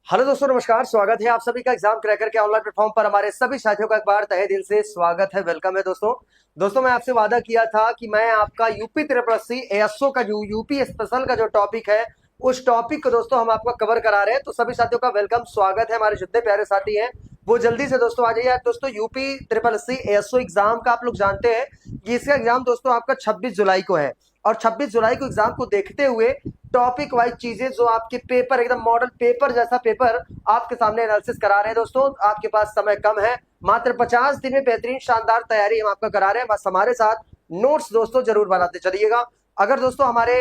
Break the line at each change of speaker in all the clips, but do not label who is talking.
Hello दोस्तों, नमस्कार। स्वागत है आप सभी का एग्जाम क्रैकर के ऑनलाइन प्लेटफॉर्म पर। हमारे सभी साथियों का एक बार तहे दिल से स्वागत है, वेलकम है दोस्तों मैं आपसे वादा किया था कि मैं आपका यूपी ट्रिपल एससी एएसओ का जो यूपी स्पेशल का जो टॉपिक है उस टॉपिक को दोस्तों हम आपका कवर करा रहे हैं। तो सभी साथियों का वेलकम, स्वागत है। हमारे जितने प्यारे साथी हैं वो जल्दी से दोस्तों आ जाइए। दोस्तों UP triple SC ASO exam का आप लोग जानते हैं कि इसका एग्जाम दोस्तों आपका 26 जुलाई को है और 26 जुलाई को एग्जाम को देखते हुए टॉपिक वाइज चीजें जो आपके पेपर एकदम मॉडल पेपर जैसा पेपर आपके सामने एनालिसिस करा रहे हैं। दोस्तों आपके पास समय कम है, मात्र 50 दिन में बेहतरीन शानदार तैयारी हम आपका करा रहे हैं। बस हमारे साथ नोट्स दोस्तों जरूर बनाते चलिएगा। अगर दोस्तों हमारे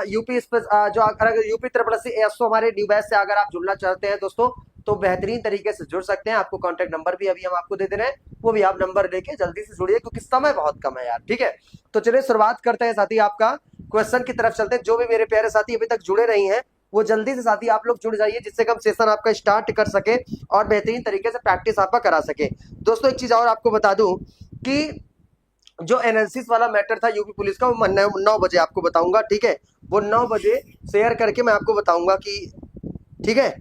यूपी जो अगर यूपी ट्रिपल एससी एएसओ हमारे न्यू बैच से अगर आप जुड़ना चाहते हैं दोस्तों तो बेहतरीन तरीके से जुड़ सकते हैं। आपको कॉन्टेक्ट नंबर भी अभी हम आपको दे दे रहे हैं, वो भी आप नंबर लेके जल्दी से जुड़िए क्योंकि समय बहुत कम है यार। ठीक है, तो चलिए शुरुआत करते हैं साथी, आपका क्वेश्चन की तरफ चलते हैं। जो भी मेरे प्यारे साथी अभी तक जुड़े नहीं हैं वो जल्दी से साथी आप लोग जुड़ जाइए जिससे कि हम सेशन आपका स्टार्ट कर सके और बेहतरीन तरीके से प्रैक्टिस आपका करा सके। दोस्तों एक चीज और आपको बता दूं कि जो एनालिसिस वाला मैटर था यूपी पुलिस का वो 9 बजे आपको बताऊंगा। ठीक है, वो 9 बजे शेयर करके मैं आपको बताऊंगा कि ठीक है।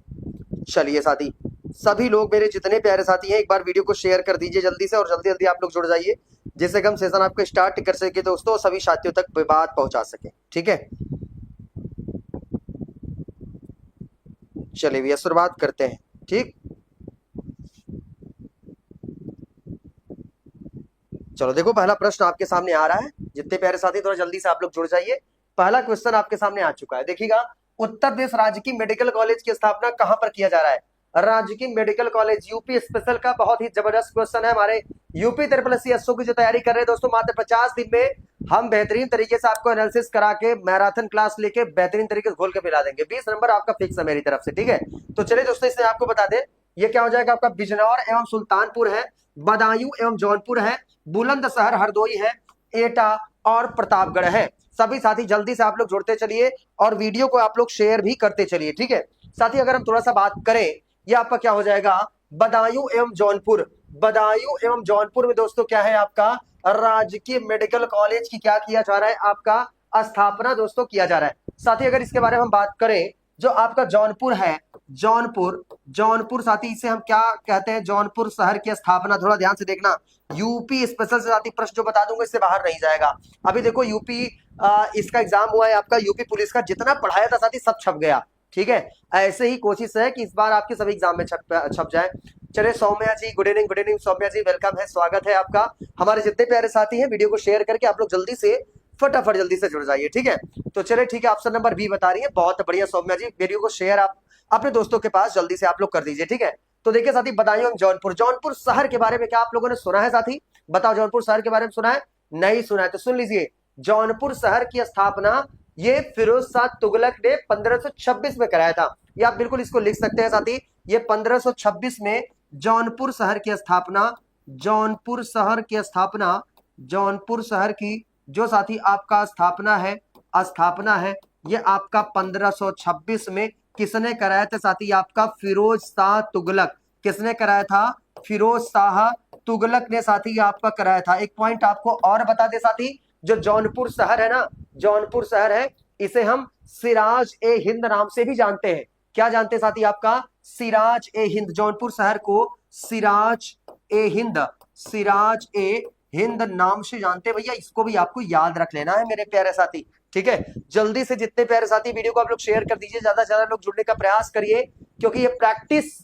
चलिए साथी, सभी लोग मेरे जितने प्यारे साथी हैं एक बार वीडियो को शेयर कर दीजिए जल्दी से और जल्दी जल्दी आप लोग जुड़ जाइए जिससे कि हम सेशन आपको स्टार्ट कर सके दोस्तों, सभी साथियों तक बात पहुंचा सके। ठीक है, चलिए भैया शुरुआत करते हैं। ठीक, चलो देखो पहला प्रश्न आपके सामने आ रहा है। जितने प्यारे साथी थोड़ा जल्दी से आप लोग जुड़ जाइए। पहला क्वेश्चन आपके सामने आ चुका है, देखिएगा। उत्तर प्रदेश राज्य की मेडिकल कॉलेज की स्थापना कहां पर किया जा रहा है? राज्य की मेडिकल कॉलेज यूपी स्पेशल का बहुत ही जबरदस्त क्वेश्चन है। हमारे यूपी ट्रिपल एससी एसओ की जो तैयारी कर रहे हैं दोस्तों, मात्र 50 दिन में हम बेहतरीन तरीके से आपको एनालिसिस करा के मैराथन क्लास लेके बेहतरीन तरीके से घोल के मिला देंगे। 20 नंबर आपका फिक्स है मेरी तरफ से। ठीक है, तो चलिए दोस्तों इसमें आपको बता दें ये क्या हो जाएगा। आपका बिजनौर एवं सुल्तानपुर है, बदायूं एवं जौनपुर है, बुलंदशहर हरदोई है, एटा और प्रतापगढ़ है। सभी साथी जल्दी से आप लोग जुड़ते चलिए और वीडियो को आप लोग शेयर भी करते चलिए। ठीक है साथी, अगर हम थोड़ा सा बात करें ये आपका क्या हो जाएगा, बदायूं एवं जौनपुर। बदायूं एवं जौनपुर में दोस्तों क्या है आपका राजकीय मेडिकल कॉलेज की क्या किया जा रहा है, आपका स्थापना दोस्तों किया जा रहा है। साथी अगर इसके बारे में हम बात करें, जो आपका जौनपुर है, जौनपुर साथी इसे हम क्या कहते हैं, जौनपुर शहर की स्थापना। थोड़ा ध्यान से देखना, यूपी स्पेशल से साथी प्रश्न जो बता दूंगा इससे बाहर नहीं जाएगा। अभी देखो यूपी इसका एग्जाम हुआ है आपका, यूपी पुलिस का जितना पढ़ाया था साथी सब छप गया। ठीक है, ऐसे ही कोशिश है कि इस बार आपके सभी एग्जाम में छप जाए। चलिए सौम्या जी, good evening Saumya ji, welcome है, स्वागत है आपका। हमारे जितने प्यारे साथी हैं वीडियो को शेयर करके आप लोग जल्दी से फटाफट जल्दी से जुड़ जाइए। ठीक है, तो चलिए ठीक है, ऑप्शन नंबर बी बता रही है, बहुत बढ़िया सौम्या जी। वीडियो को शेयर आप अपने दोस्तों के पास जल्दी से आप लोग कर दीजिए। ठीक है, तो देखिए साथी बदायूं जौनपुर शहर के बारे में क्या आप लोगों ने सुना है साथी? बताओ, जौनपुर शहर के बारे में सुना है? नहीं सुना है तो सुन लीजिए। जौनपुर शहर की स्थापना ये फिरोज शाह तुगलक ने 1526 में कराया था। ये आप बिल्कुल इसको लिख सकते हैं साथी, ये 1526 में जौनपुर शहर की स्थापना, जौनपुर शहर की जो साथी आपका स्थापना है ये आपका 1526 में किसने कराया था साथी? आपका फिरोज शाह तुगलक। किसने कराया था? फिरोज शाह तुगलक ने साथी आपका कराया था। एक पॉइंट आपको और बता दे साथी, जो जौनपुर शहर है ना, जौनपुर शहर है इसे हम सिराज ए हिंद नाम से भी जानते हैं। क्या जानते हैं साथी? आपका सिराज ए हिंद। जौनपुर शहर को सिराज ए हिंद नाम से जानते हैं भैया। इसको भी आपको याद रख लेना है मेरे प्यारे साथी। ठीक है, जल्दी से जितने प्यारे साथी वीडियो को आप लोग शेयर कर दीजिए, ज्यादा से ज्यादा लोग जुड़ने का प्रयास करिए क्योंकि ये प्रैक्टिस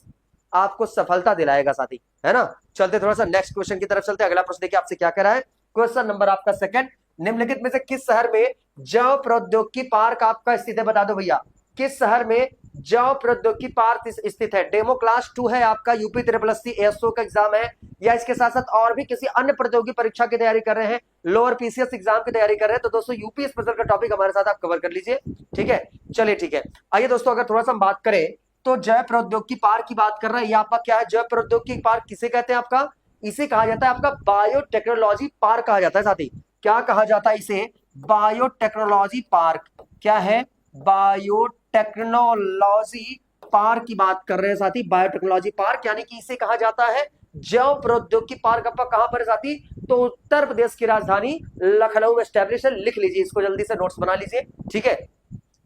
आपको सफलता दिलाएगा साथी, है ना। चलते थोड़ा सा नेक्स्ट क्वेश्चन की तरफ चलते हैं। अगला प्रश्न देखिए आपसे क्या कह रहा है, क्वेश्चन नंबर आपका सेकंड। निम्नलिखित में से किस शहर में जैव प्रौद्योगिकी पार्क आपका स्थित है? बता दो भैया, किस शहर में जैव प्रौद्योगिकी पार्क स्थित है? डेमो क्लास 2 है आपका, यूपी ट्रिपल एससी एएसओ का एग्जाम है, या इसके साथ साथ और भी किसी अन्य प्रौद्योगिकी परीक्षा की तैयारी कर रहे हैं, लोअर पीसीएस एग्जाम की तैयारी कर रहे हैं, तो दोस्तों यूपी स्पेशल का टॉपिक हमारे साथ आप कवर कर लीजिए। ठीक है, चलिए ठीक है। आइए दोस्तों अगर थोड़ा सा हम बात करें तो जैव प्रौद्योगिकी पार्क की बात कर रहे हैं। ये आपका क्या है? जैव प्रौद्योगिकी पार्क किसे कहते हैं? आपका इसे कहा जाता है आपका बायोटेक्नोलॉजी पार्क कहा जाता है साथी। क्या कहा जाता है इसे? Biotechnology park. क्या है? बायोटेक्नोलॉजी पार्क की बात कर रहे हैं साथी, बायोटेक्नोलॉजी पार्क, यानी कि इसे कहा जाता है जैव प्रौद्योगिकी पार्क। आपका कहां पर है साथी? तो उत्तर प्रदेश की राजधानी लखनऊ में स्टैब्लिश है। लिख लीजिए इसको, जल्दी से नोट्स बना लीजिए। ठीक है,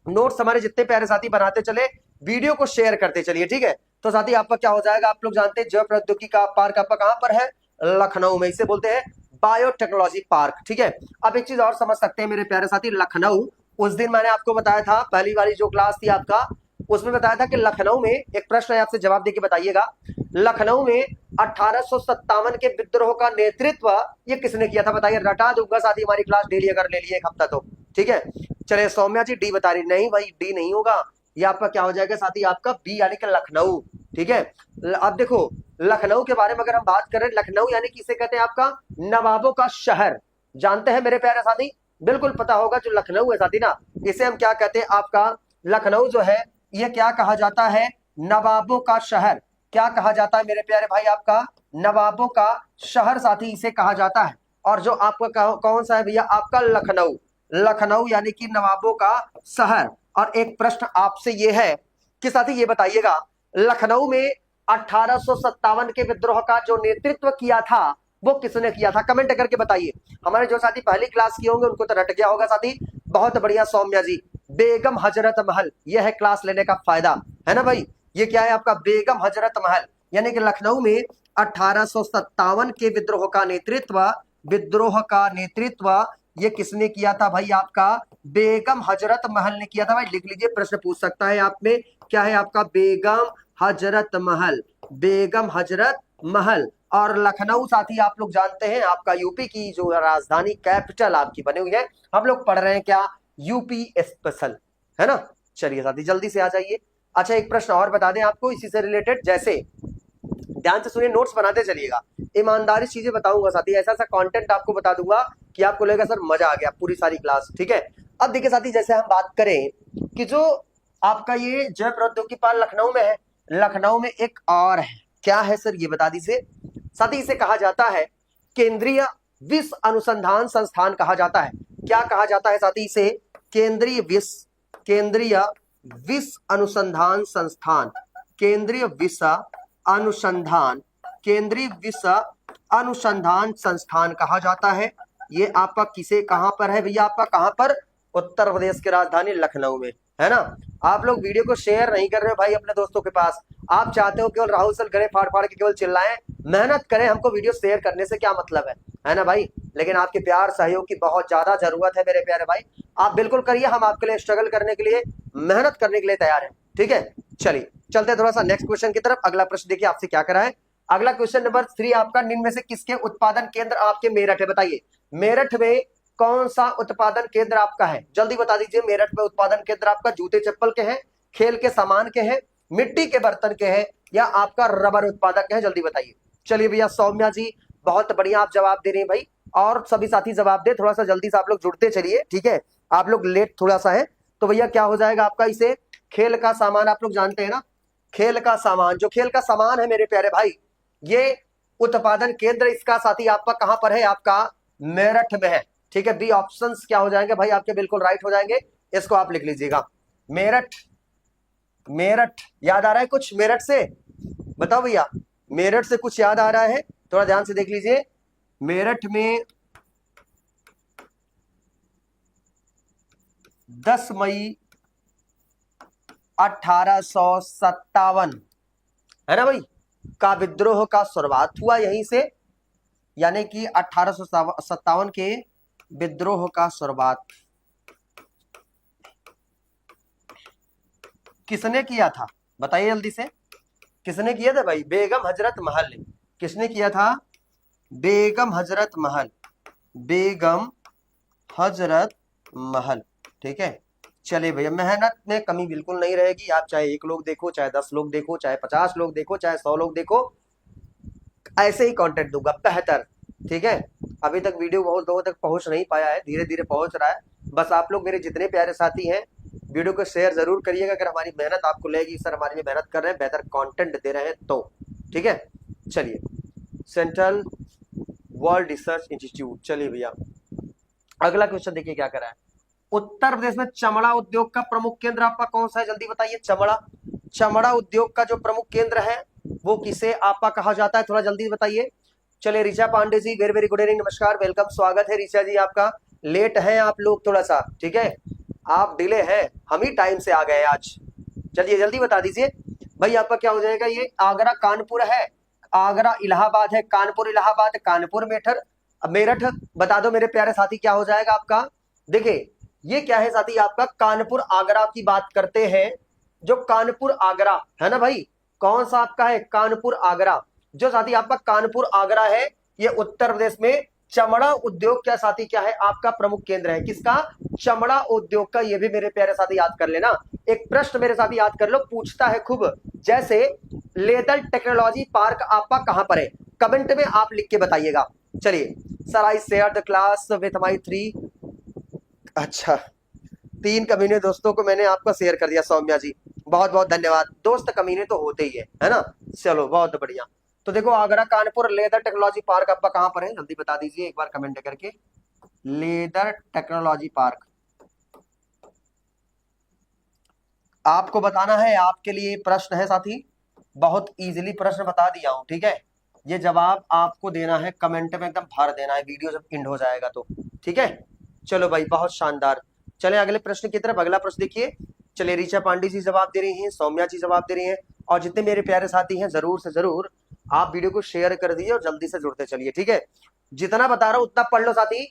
नोट्स हमारे जितने प्यारे साथी बनाते चले वीडियो को शेयर करते चलिए, ठीक है। तो साथी आपका क्या हो जाएगा, आप लोग जानते हैं जैव प्रौद्योगिकी का पार्क आपका कहां पर है, लखनऊ में, इसे बोलते हैं बायोटेक्नोलॉजी पार्क, ठीक है। अब एक चीज और समझ सकते हैं मेरे प्यारे साथी, लखनऊ, उस दिन मैंने आपको बताया था पहली वाली जो क्लास थी आपका, उसमें बताया था कि लखनऊ में एक प्रश्न है, आपसे जवाब देके बताइएगा, लखनऊ में 1857 के विद्रोह का नेतृत्व ये किसने किया था, बताइए। रटा दूंगा साथी, हमारी क्लास डेली अगर ले लिए एक हफ्ता तो, ठीक है। चलिए सौम्या जी डी बता रही, नहीं भाई डी नहीं होगा, ये आपका क्या हो जाएगा साथी, आपका बी यानी कि लखनऊ, ठीक है। अब देखो लखनऊ के बारे में अगर हम बात करें, लखनऊ यानी कि इसे कहते हैं आपका नवाबों का शहर, जानते हैं मेरे प्यारे साथी, बिल्कुल पता होगा जो लखनऊ है साथी ना, इसे हम क्या कहते हैं, आपका लखनऊ जो है ये क्या कहा जाता है, नवाबों का शहर, क्या कहा जाता है मेरे प्यारे भाई, आपका नवाबों का शहर साथी इसे कहा जाता है। और जो आपका कौन सा है भैया, आपका लखनऊ, लखनऊ यानी कि नवाबों का शहर। और एक प्रश्न आपसे ये है कि साथी ये बताइएगा, लखनऊ में 1857 के विद्रोह का जो नेतृत्व किया था वो किसने किया था, कमेंट करके बताइए। हमारे जो साथी पहली क्लास किए होंगे उनको तो रट गया होगा साथी, बहुत बढ़िया सौम्या जी, बेगम हजरत महल, यह है क्लास लेने का फायदा, है ना भाई। ये क्या है आपका, बेगम हजरत महल, यानी कि लखनऊ में 1857 के विद्रोह का नेतृत्व ये किसने किया था भाई, आपका बेगम हजरत महल ने किया था। भाई लिख लीजिए, प्रश्न पूछ सकता है आप में, क्या है आपका, बेगम हजरत महल, बेगम हजरत महल। और लखनऊ साथी आप लोग जानते हैं आपका यूपी की जो राजधानी कैपिटल आपकी बनी हुई है, हम लोग पढ़ रहे हैं क्या, यूपी स्पेशल, है ना। चलिए साथी जल्दी से आ जाइए। अच्छा एक प्रश्न और बता दें आपको इसी से रिलेटेड, जैसे ध्यान से सुनिए, नोट्स बनाते चलिएगा, ईमानदारी से चीजें बताऊंगा साथी, ऐसा ऐसा कंटेंट आपको बता दूंगा कि आपको लगेगा सर मजा आ गया पूरी सारी क्लास, ठीक है। अब देखिए साथी, जैसे हम बात करें कि जो आपका ये जैव प्रौद्योगिकी पार्क लखनऊ में है, लखनऊ में एक और है, क्या है सर ये बता दीजिए साथी, इसे कहा जाता है केंद्रीय विश्व अनुसंधान संस्थान कहा जाता है, क्या कहा जाता है साथी इसे, केंद्रीय विश्व अनुसंधान संस्थान, केंद्रीय विश्व अनुसंधान संस्थान कहा जाता है। ये आपका किसे कहां पर है भैया, आपका कहां पर, उत्तर प्रदेश की राजधानी लखनऊ में, है ना। आप लोग वीडियो को शेयर नहीं कर रहे हो भाई अपने दोस्तों के पास, आप चाहते हो केवल राहुल सर करे फाड़ फाड़ के केवल चिल्लाएं, मेहनत करें, हमको वीडियो शेयर करने से क्या मतलब है ना भाई। लेकिन आपके प्यार सहयोग की बहुत ज्यादा जरूरत है मेरे प्यारे भाई, आप बिल्कुल करिए, हम आपके लिए स्ट्रगल करने के लिए, मेहनत करने के लिए तैयार है, ठीक है। चलिए चलते हैं थोड़ा सा नेक्स्ट क्वेश्चन की तरफ। अगला प्रश्न देखिए आपसे क्या करा है, अगला क्वेश्चन नंबर 3 आपका, निम्न में से किसके उत्पादन केंद्र आपके मेरठ है, बताइए मेरठ में कौन सा उत्पादन केंद्र आपका है, जल्दी बता दीजिए। मेरठ में उत्पादन केंद्र आपका जूते चप्पल के हैं, खेल के सामान के हैं, मिट्टी के बर्तन के हैं, या आपका रबर उत्पादक है, जल्दी बताइए। चलिए भैया सौम्या जी बहुत बढ़िया आप जवाब दे रहे हैं भाई, और सभी साथी जवाब दे, थोड़ा सा जल्दी से आप लोग जुड़ते चलिए, ठीक है। आप लोग लेट थोड़ा सा है तो भैया क्या हो जाएगा आपका, इसे खेल का सामान आप लोग जानते हैं ना, खेल का सामान, जो खेल का सामान है मेरे प्यारे भाई, ये उत्पादन केंद्र इसका साथी आपका कहां पर है, आपका मेरठ में है, ठीक है। बी ऑप्शंस क्या हो जाएंगे भाई आपके, बिल्कुल राइट हो जाएंगे, इसको आप लिख लीजिएगा, मेरठ। मेरठ याद आ रहा है कुछ मेरठ से, बताओ भैया मेरठ से कुछ याद आ रहा है, थोड़ा ध्यान से देख लीजिए। मेरठ में 10 मई 1857 है ना भाई का विद्रोह का शुरुआत हुआ यहीं से, यानी कि 1857 के विद्रोह का शुरुआत किसने किया था, बताइए जल्दी से, किसने किया था भाई, बेगम हजरत महल ने, किसने किया था, बेगम हजरत महल, बेगम हजरत महल, ठीक है। चलिए भैया मेहनत में कमी बिल्कुल नहीं रहेगी, आप चाहे 1 लोग देखो, चाहे 10 लोग देखो, चाहे 50 लोग देखो, चाहे 100 लोग देखो, ऐसे ही कंटेंट दूंगा बेहतर, ठीक है। अभी तक वीडियो बहुत लोगों तक पहुंच नहीं पाया है, धीरे धीरे पहुंच रहा है, बस आप लोग मेरे जितने प्यारे साथी हैं वीडियो को शेयर जरूर करिएगा, अगर हमारी मेहनत आपको लगेगी सर हमारी मेहनत कर रहे हैं, बेहतर कंटेंट दे रहे हैं तो, ठीक है। चलिए सेंट्रल वर्ल्ड रिसर्च इंस्टीट्यूट, चलिए भैया अगला क्वेश्चन देखिए क्या करा है, उत्तर प्रदेश में चमड़ा उद्योग का प्रमुख केंद्र आपका कौन सा है, जल्दी बताइए। चमड़ा उद्योग का जो प्रमुख केंद्र है वो किसे आपका कहा जाता है, थोड़ा जल्दी बताइए। चलिए Richa Pandey ji very very good evening, नमस्कार, वेलकम, स्वागत है ऋचा जी आपका। लेट है आप लोग थोड़ा सा, ठीक है, आप डिले हैं, हम ही टाइम से आ गए आज, चलिए जल्दी बता दीजिए भाई, आपका क्या हो जाएगा? ये आगरा कानपुर है, आगरा इलाहाबाद है, कानपुर इलाहाबाद, कानपुर मेरठ, मेरठ। बता दो मेरे प्यारे साथी क्या हो जाएगा आपका? देखिए ये क्या है साथी, आपका कानपुर आगरा की बात करते हैं। जो कानपुर आगरा है ना भाई, कौन सा आपका है? कानपुर आगरा। जो साथी आपका कानपुर आगरा है, ये उत्तर प्रदेश में चमड़ा उद्योग क्या साथी क्या है? आपका प्रमुख केंद्र है। किसका? चमड़ा उद्योग का। ये भी मेरे प्यारे साथी याद कर लेना। एक प्रश्न मेरे साथी याद कर लो, पूछता है खूब, जैसे लेदर टेक्नोलॉजी पार्क आपका कहां पर है? कमेंट में आप लिख के बताइएगा। चलिए, sir I share the class with my 3। अच्छा, 3 कमीने दोस्तों को मैंने आपको शेयर कर दिया सौम्या जी, बहुत बहुत धन्यवाद। दोस्त कमीने तो होते ही है ना। चलो बहुत बढ़िया। तो देखो Agra Kanpur leather technology park आपका कहां पर है? जल्दी बता दीजिए एक बार कमेंट करके। लेदर टेक्नोलॉजी पार्क आपको बताना है। आपके लिए प्रश्न है साथी, बहुत इजीली प्रश्न बता दिया हूं, ठीक है। ये जवाब आपको देना है, कमेंट में एकदम भर देना है वीडियो जब एंड हो जाएगा तो, ठीक है। चलो भाई बहुत शानदार। चले अगले प्रश्न की तरफ। अगला प्रश्न देखिए। चलिए ऋचा पांडे जी जवाब दे रही हैं, सौम्या जी जवाब दे रही हैं, और जितने मेरे प्यारे साथी हैं जरूर से जरूर आप वीडियो को शेयर कर दीजिए और जल्दी से जुड़ते चलिए, ठीक है। जितना बता रहा हूं उतना पढ़ लो साथी,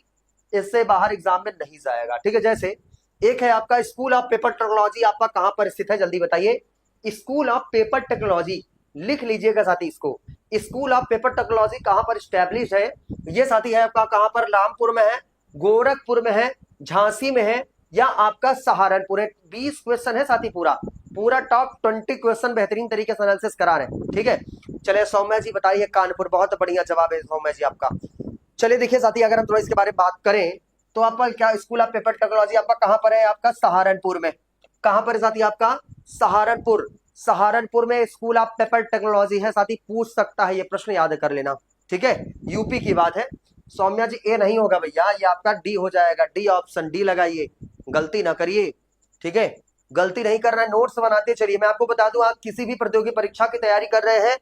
इससे बाहर एग्जाम में नहीं जाएगा, ठीक है। जैसे एक है आपका स्कूल ऑफ पेपर टेक्नोलॉजी, आपका कहां पर स्थित है? जल्दी बताइए। स्कूल ऑफ पेपर टेक्नोलॉजी लिख लीजिएगा साथी इसको। स्कूल ऑफ पेपर टेक्नोलॉजी कहां पर स्टैब्लिश है? ये साथी है आपका कहां पर? रामपुर में है, गोरखपुर में है, झांसी में है, या आपका सहारनपुर है। 20 क्वेश्चन है साथी, पूरा पूरा टॉप 20 क्वेश्चन बेहतरीन तरीके से एनालिसिस करा रहे हैं, ठीक है। चलिए सौम्या जी बताइए कानपुर, बहुत बढ़िया जवाब है सौम्या जी आपका। चलिए देखिए साथी, अगर हम थोड़ा इसके बारे में बात करें तो आपका क्या स्कूल ऑफ पेपर टेक्नोलॉजी आपका कहां पर है? आपका सहारनपुर में। कहां पर है साथी आपका? सहारनपुर। सहारनपुर में स्कूल ऑफ पेपर टेक्नोलॉजी है साथी, पूछ सकता है ये प्रश्न, याद कर लेना, ठीक है। यूपी की बात है। सौम्या जी ए नहीं होगा भैया, ये आपका डी हो जाएगा। डी ऑप्शन, डी लगाइए, गलती ना करिए, ठीक है। गलती नहीं करना है, नोट्स बनाते चलिए। मैं आपको बता दूं, आप किसी भी प्रतियोगी परीक्षा की तैयारी कर रहे हैं,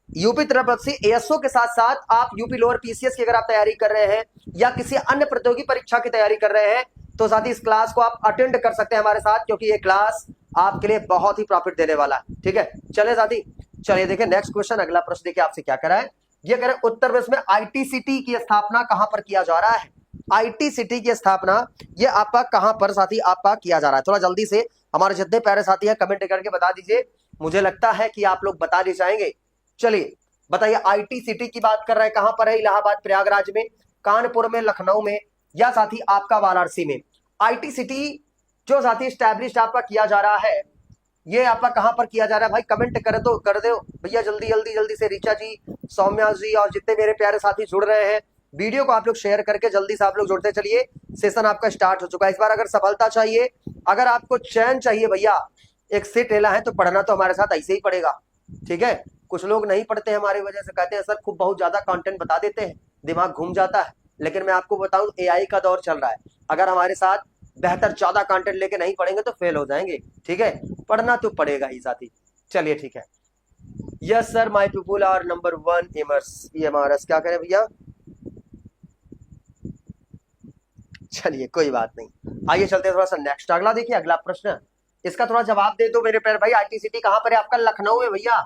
यूपी तरफ से एएसओ के साथ साथ आप यूपी लोअर पीसीएस की अगर आप तैयारी कर रहे हैं या किसी अन्य प्रतियोगी परीक्षा की तैयारी कर रहे हैं, तो साथ ही इस क्लास को आप अटेंड कर सकते हैं हमारे साथ, क्योंकि ये क्लास आपके लिए बहुत ही प्रॉफिट देने वाला है, ठीक है। चले साथी, चलिए देखिए नेक्स्ट क्वेश्चन। अगला प्रश्न देखिए आपसे क्या करा है। ये कह रहे उत्तर प्रदेश में आईटी सिटी की स्थापना कहां पर किया जा रहा है? आईटी सिटी की स्थापना ये आपका कहां पर साथी आपका किया जा रहा है? थोड़ा जल्दी से हमारे जितने प्यारे साथी हैं कमेंट करके बता दीजिए, मुझे लगता है कि आप लोग बता नहीं चाहेंगे। चलिए बताइए, आईटी सिटी की बात कर रहे हैं, कहां पर है? इलाहाबाद प्रयागराज में, कानपुर में, लखनऊ में, या साथी आपका वाराणसी में। आईटी सिटी जो साथी स्टैब्लिश आपका किया जा रहा है, ये आपका कहां पर किया जा रहा है भाई? कमेंट कर दो भैया, जल्दी जल्दी जल्दी से। ऋचा जी, सौम्या जी, और जितने मेरे प्यारे साथी जुड़ रहे हैं, वीडियो को आप लोग शेयर करके जल्दी से आप लोग जुड़ते चलिए। सेशन आपका स्टार्ट हो चुका है। इस बार अगर सफलता चाहिए, अगर आपको चैन चाहिए भैया, एक सीट लेना है तो पढ़ना तो हमारे साथ ऐसे ही पड़ेगा, ठीक है। कुछ लोग नहीं पढ़ते हैं हमारी वजह से, कहते हैं सर खूब बहुत ज्यादा कंटेंट बता देते हैं, दिमाग घूम जाता है। लेकिन मैं आपको बताऊं, एआई का दौर चल रहा है, अगर हमारे साथ बेहतर ज्यादा कंटेंट लेके नहीं पढ़ेंगे तो फेल हो जाएंगे, ठीक है। पढ़ना तो पड़ेगा ही साथी। चलिए ठीक है। Yes sir, my people are number 1 MRS. क्या करें भैया? चलिए कोई बात नहीं, आइए चलते हैं थोड़ा सा नेक्स्ट। अगला देखिए, अगला प्रश्न, इसका थोड़ा जवाब दे दो मेरे प्यारे भाई। आईटी सिटी कहां पर है आपका? लखनऊ है भैया,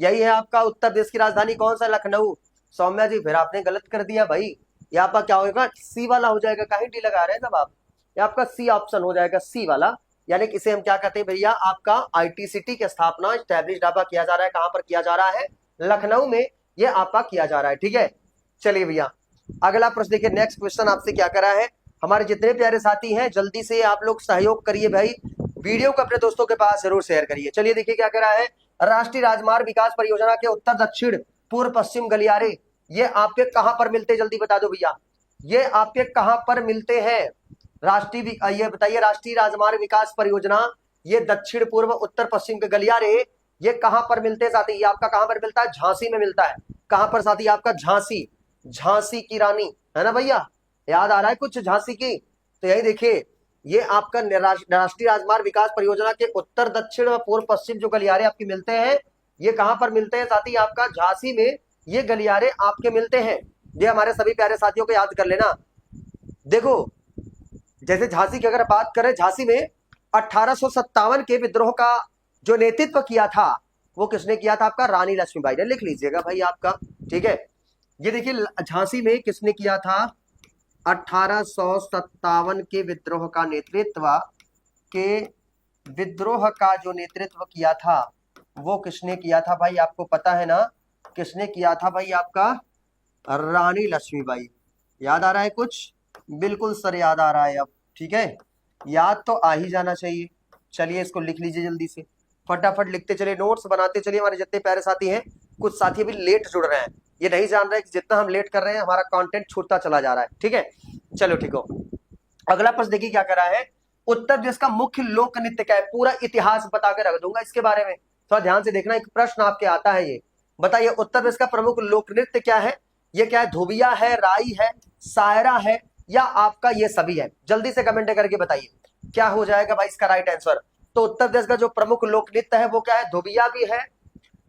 यही है आपका उत्तर प्रदेश की राजधानी। कौन सा? लखनऊ। सौम्या जी फिर आपने गलत कर दिया भाई, ये आपका क्या होगा? सी वाला हो जाएगा। कहीं डी लगा रहे हैं सब आप, ये आपका सी ऑप्शन हो जाएगा, सी वाला। यानी कि इसे हम क्या कहते हैं भैया? आपका आईटी सिटी की स्थापना स्टैब्लिश आपका किया जा रहा है, कहां पर किया जा रहा है? लखनऊ में ये आपका किया जा रहा है, ठीक है। चलिए भैया अगला प्रश्न देखिए। नेक्स्ट क्वेश्चन आपसे क्या करा है? हमारे जितने प्यारे साथी हैं जल्दी से आप लोग सहयोग करिए भाई, वीडियो को अपने दोस्तों के पास जरूर शेयर करिए। चलिए देखिए क्या करा है। राष्ट्रीय राजमार्ग विकास परियोजना के उत्तर दक्षिण पूर्व पश्चिम गलियारे ये आपके कहां पर मिलते हैं? जल्दी बता दो भैया, ये आपके कहां पर मिलते हैं? ये बताइए, राष्ट्रीय राजमार्ग विकास परियोजना ये दक्षिण पूर्व उत्तर पश्चिम के गलियारे ये कहां पर मिलते हैं साथी? ये आपका कहां पर मिलता है? झांसी में मिलता है। कहां पर साथी? आपका झांसी, झांसी की रानी है ना भैया, याद आ रहा है कुछ झांसी की? तो यही देखिए, ये आपका राष्ट्रीय राजमार्ग विकास परियोजना के उत्तर दक्षिण व पूर्व पश्चिम जो गलियारे आपके मिलते हैं, ये कहां पर मिलते हैं साथी? आपका झांसी में ये गलियारे आपके मिलते हैं। ये हमारे सभी प्यारे साथियों को याद कर लेना। देखो जैसे झांसी की अगर बात करें, झांसी में 1857 के विद्रोह का जो नेतृत्व किया था वो किसने किया था? आपका रानी लक्ष्मीबाई ने। लिख लीजिएगा भाई आपका, ठीक है। ये देखिए झांसी में किसने किया था? 1857 के विद्रोह का नेतृत्व, के विद्रोह का जो नेतृत्व किया था वो किसने किया था भाई? आपको पता है ना किसने किया था भाई? आपका रानी लक्ष्मीबाई। याद आ रहा है कुछ? बिल्कुल सर याद आ रहा है अब, ठीक है। याद तो आ ही जाना चाहिए। चलिए इसको लिख लीजिए जल्दी से, फटाफट लिखते चलिए, नोट्स बनाते चलिए। हमारे जितने प्यारे साथी हैं, कुछ साथी अभी लेट जुड़ रहे हैं, ये नहीं जान रहे कि जितना हम लेट कर रहे हैं हमारा कंटेंट छूटता चला जा रहा है, ठीक है। चलो ठीक हो। अगला प्रश्न देखिए क्या कर रहा है। उत्तर प्रदेश का मुख्य लोक नृत्य क्या है? पूरा इतिहास बता के रख दूंगा इसके बारे में, थोड़ा ध्यान से देखना। एक प्रश्न आपके आता है, ये बताइए उत्तर प्रदेश का प्रमुख लोक नृत्य क्या है? ये क्या है? धोबिया है, राई है, सायरा है, या आपका ये सभी है? जल्दी से कमेंट करके बताइए क्या हो जाएगा भाई इसका राइट आंसर। तो उत्तर प्रदेश का जो प्रमुख लोक नृत्य है वो क्या है? धोबिया भी है,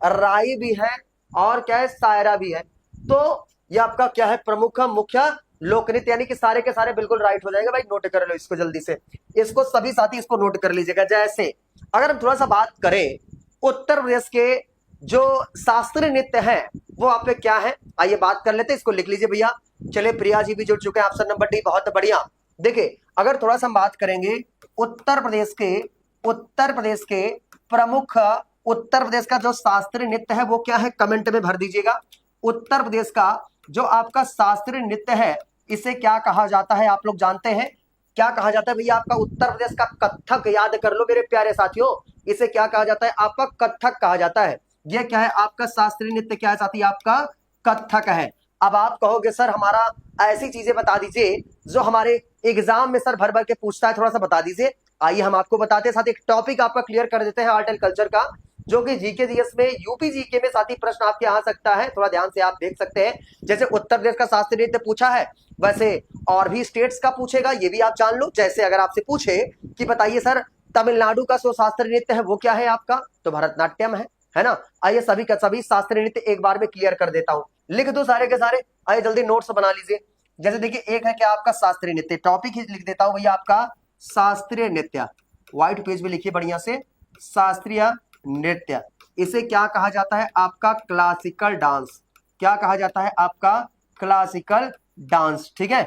राई भी है, और क्या है? सायरा भी है। तो ये आपका क्या है? प्रमुख मुख्य लोक नृत्य, यानी कि सारे के सारे बिल्कुल राइट हो जाएगा भाई। नोट कर लो इसको जल्दी से, इसको सभी साथी इसको नोट कर लीजिएगा। जैसे अगर हम थोड़ा सा बात करें उत्तर प्रदेश के जो शास्त्रीय नृत्य है वो आप पे क्या है, आइए बात कर लेते हैं। इसको लिख लीजिए भैया। चले प्रिया जी भी जुड़ चुके हैं, ऑप्शन नंबर डी, बहुत बढ़िया। देखिए अगर थोड़ा सा हम बात करेंगे उत्तर प्रदेश के प्रमुख, उत्तर प्रदेश का जो शास्त्रीय नृत्य है वो क्या है? कमेंट में भर दीजिएगा। उत्तर प्रदेश का जो आपका शास्त्रीय नृत्य है इसे क्या कहा जाता है? आप लोग जानते हैं क्या कहा जाता है भैया? आपका उत्तर प्रदेश का कथक, याद कर लो मेरे प्यारे साथियों, इसे क्या कहा जाता है? आपका कथक कहा जाता है। ये क्या है? आपका शास्त्रीय नृत्य क्या है साथी? आपका कथक है। अब आप कहोगे सर हमारा ऐसी चीजें बता दीजिए जो हमारे एग्जाम में सर भर भर के पूछता है, थोड़ा सा बता दीजिए। आइए हम आपको बताते हैं, साथ एक टॉपिक आपका क्लियर कर देते हैं आर्ट एंड कल्चर का, जो कि जीके जीएस में, यूपी जीके में साथी प्रश्न आपके आ सकता है। थोड़ा ध्यान से आप देख सकते हैं। जैसे उत्तर प्रदेश का शास्त्रीय नृत्य पूछा है, वैसे और भी स्टेट्स का पूछेगा, ये भी आप जान लो। जैसे अगर आपसे पूछे कि बताइए सर तमिलनाडु का जो शास्त्रीय नृत्य है वो क्या है आपका, तो भरतनाट्यम है ना। आइए सभी का सभी शास्त्रीय नृत्य एक बार में क्लियर कर देता हूं, लिख दो सारे के सारे। आइए जल्दी नोट्स बना लीजिए। जैसे देखिए एक है क्या आपका शास्त्रीय नृत्य, टॉपिक ही लिख देता हूं भैया आपका शास्त्रीय नृत्य, व्हाइट पेज में लिखिए बढ़िया से, शास्त्रीय नृत्य। इसे क्या कहा जाता है? आपका क्लासिकल डांस। क्या कहा जाता है? आपका क्लासिकल डांस, ठीक है।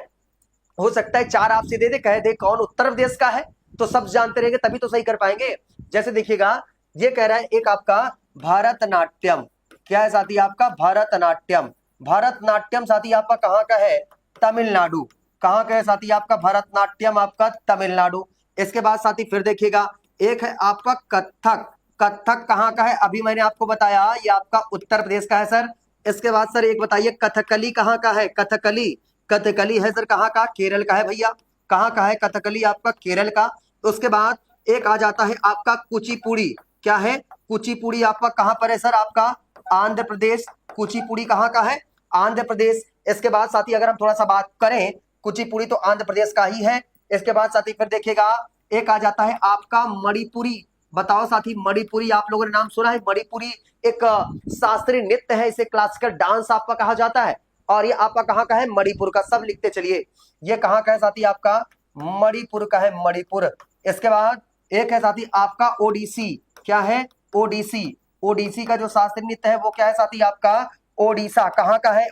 हो सकता है चार आपसे दे दे, कह दे कौन उत्तर प्रदेश का है, तो सब जानते रहेंगे तभी तो सही कर पाएंगे। जैसे देखिएगा ये कह रहा है एक आपका भरतनाट्यम, क्या है साथी? आपका भरतनाट्यम। भरतनाट्यम साथी आपका कहाँ का है? तमिलनाडु। कहाँ का है साथी? आपका भरतनाट्यम आपका तमिलनाडु। इसके बाद साथी फिर देखिएगा एक है आपका कथक। कथक कहाँ का है? अभी मैंने आपको बताया ये आपका उत्तर प्रदेश का है सर। इसके बाद सर एक बताइए कथकली कहाँ का है? कथकली, कथकली है सर कहाँ का? केरल का है भैया। कहाँ का है कथकली? आपका केरल का। उसके बाद एक आ जाता है आपका कुचिपुड़ी। क्या है? कुचिपुड़ी आपका कहाँ पर है सर? आपका आंध्र प्रदेश। कुचिपुड़ी कहाँ का है? आंध्र प्रदेश। इसके बाद साथी अगर हम थोड़ा सा बात करें, कुचिपुड़ी तो आंध्र प्रदेश का ही है। इसके बाद साथी फिर देखिएगा एक आ जाता है आपका मणिपुरी। बताओ साथी मणिपुरी आप लोगों ने नाम सुना है? मणिपुरी एक शास्त्रीय नृत्य है, इसे क्लासिकल डांस आपका कहा जाता है। और ये आपका कहाँ का है? मणिपुर का। सब लिखते चलिए, ये कहाँ का है साथी? आपका मणिपुर का है, मणिपुर। इसके बाद एक है साथी आपका ओडिसी। क्या है? ओडिसी। ओडिसी का जो शास्त्रीय नृत्य है वो क्या है साथी? आपका ओडिशा। कहाँ का है?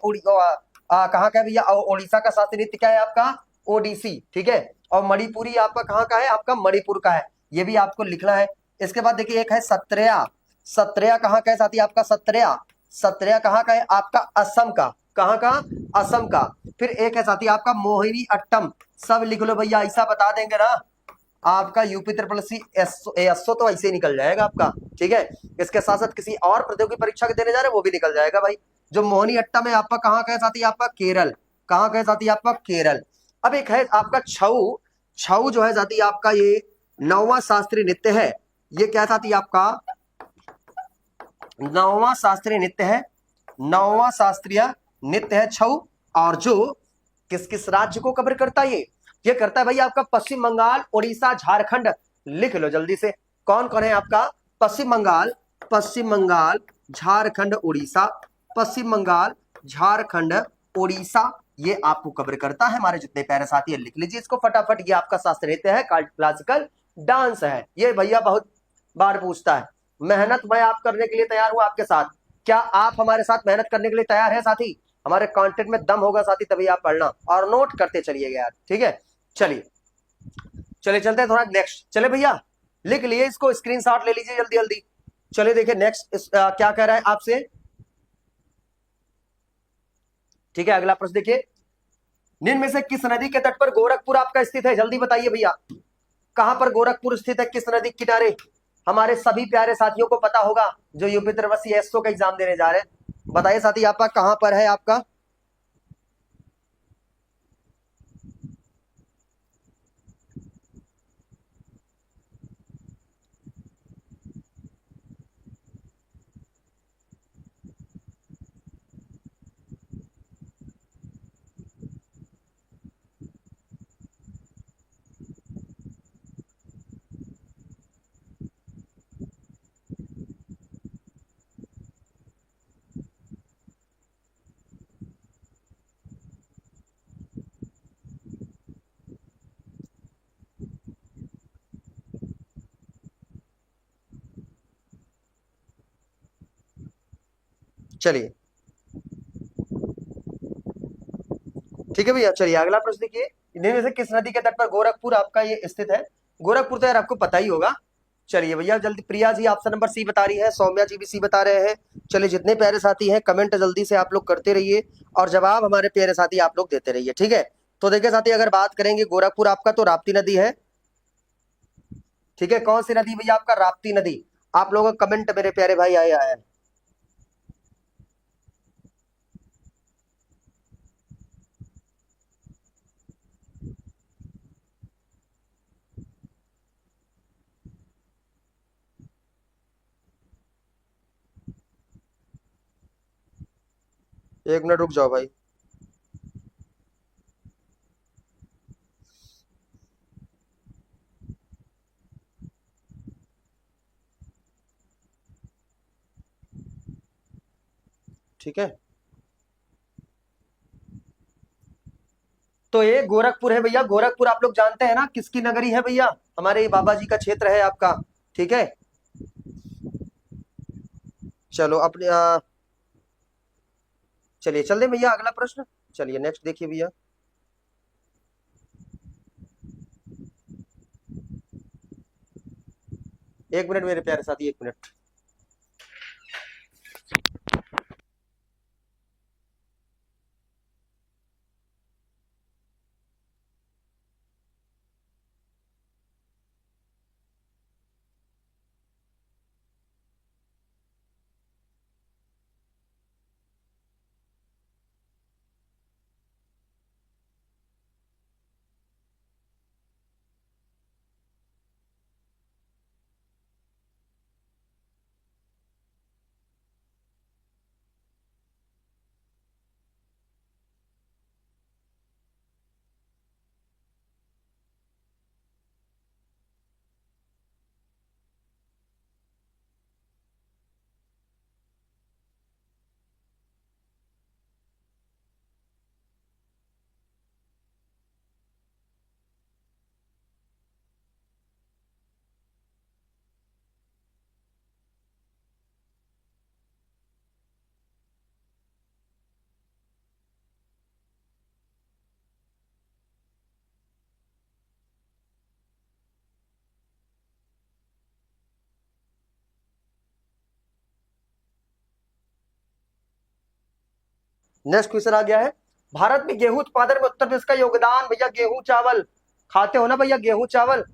कहाँ का है भैया? ओडिशा का शास्त्रीय नृत्य क्या है आपका? ओडिसी, ठीक है। और मणिपुरी आपका कहाँ का है? आपका मणिपुर का है, ये भी आपको लिखना है। इसके बाद देखिए एक है सत्रेया। सत्रेया कहाँ का है साथी? आपका सत्रेया। सत्रेया कहाँ का है? आपका असम का। कहाँ का? असम का। फिर एक है साथी आपका मोहिनी अट्टम। सब लिख लो भैया, ऐसा बता देंगे ना आपका यूपी ट्रिपल सी एसओ तो ऐसे ही निकल जाएगा आपका, ठीक है। इसके साथ साथ किसी और प्रतियोगी परीक्षा के देने जा रहे हैं वो भी निकल जाएगा भाई। जो मोहिनी अट्टम है आपका कहाँ का है साथी? आपका केरल। कहाँ का है साथी? आपका केरल। अब एक है आपका छऊ। छऊ जो है साथी आपका ये नौवां शास्त्रीय नृत्य है। ये क्या साथी? आपका नौवां शास्त्रीय नृत्य है। नौवां शास्त्रीय नृत्य है छऊ। और जो किस किस राज्य को कवर करता है? ये करता है भाई आपका पश्चिम बंगाल, उड़ीसा, झारखंड। लिख लो जल्दी से, कौन कौन है आपका? पश्चिम बंगाल, पश्चिम बंगाल, झारखंड, उड़ीसा। पश्चिम बंगाल, झारखंड, उड़ीसा, ये आपको कवर करता है। हमारे जितने प्यारे साथी है लिख लीजिए इसको फटाफट। ये आपका शास्त्रीय नृत्य है, क्लासिकल डांस है। ये भैया बहुत बार पूछता है, मेहनत मैं आप करने के लिए तैयार हूं आपके साथ। क्या आप हमारे साथ मेहनत करने के लिए तैयार हैं साथी? हमारे कंटेंट में दम होगा साथी, तभी आप पढ़ना और नोट करते चलिएगा यार, ठीक है। चलिए चलिए चलते हैं थोड़ा नेक्स्ट। चले भैया, लिख लिए इसको, स्क्रीनशॉट ले लीजिए जल्दी जल्दी। चलिए देखिए नेक्स्ट क्या कह रहा है आपसे, ठीक है। अगला प्रश्न देखिए, निम्न में से किस नदी के तट पर गोरखपुर आपका स्थित है? जल्दी बताइए भैया, कहां पर गोरखपुर स्थित है, किस नदी के किनारे? हमारे सभी प्यारे साथियों को पता होगा जो यूपी तरवसी एसओ का एग्जाम देने जा रहे हैं। बताइए साथी, आपका कहां पर है आपका? चलिए ठीक है भैया, चलिए अगला प्रश्न देखिए, इनमें में से किस नदी के तट पर गोरखपुर आपका ये स्थित है? गोरखपुर तो यार आपको पता ही होगा। चलिए भैया जल्दी, Priya ji option number C बता रही है, सौम्या जी भी सी बता रहे हैं। चलिए जितने प्यारे साथी हैं कमेंट जल्दी से आप लोग करते रहिए और जवाब हमारे प्यारे साथी आप लोग देते रहिए, ठीक है। तो देखिए साथी, अगर बात करेंगे गोरखपुर आपका तो राप्ती नदी है, ठीक है। कौन सी नदी भैया आपका? राप्ती नदी। आप लोगों का कमेंट मेरे प्यारे भाई आए आए। 1 मिनट रुक जाओ भाई। ठीक है, तो ये गोरखपुर है भैया। गोरखपुर आप लोग जानते हैं ना किसकी नगरी है भैया? हमारे बाबा जी का क्षेत्र है आपका, ठीक है। चलो अपने चलिए चल दे भैया अगला प्रश्न। चलिए नेक्स्ट देखिए भैया, 1 मिनट मेरे प्यारे साथी, 1 मिनट। नेक्स्ट क्वेश्चन आ गया है, भारत में गेहूं उत्पादन में उत्तर प्रदेश का योगदान। भैया गेहूं चावल खाते हो ना भैया, गेहूं चावल।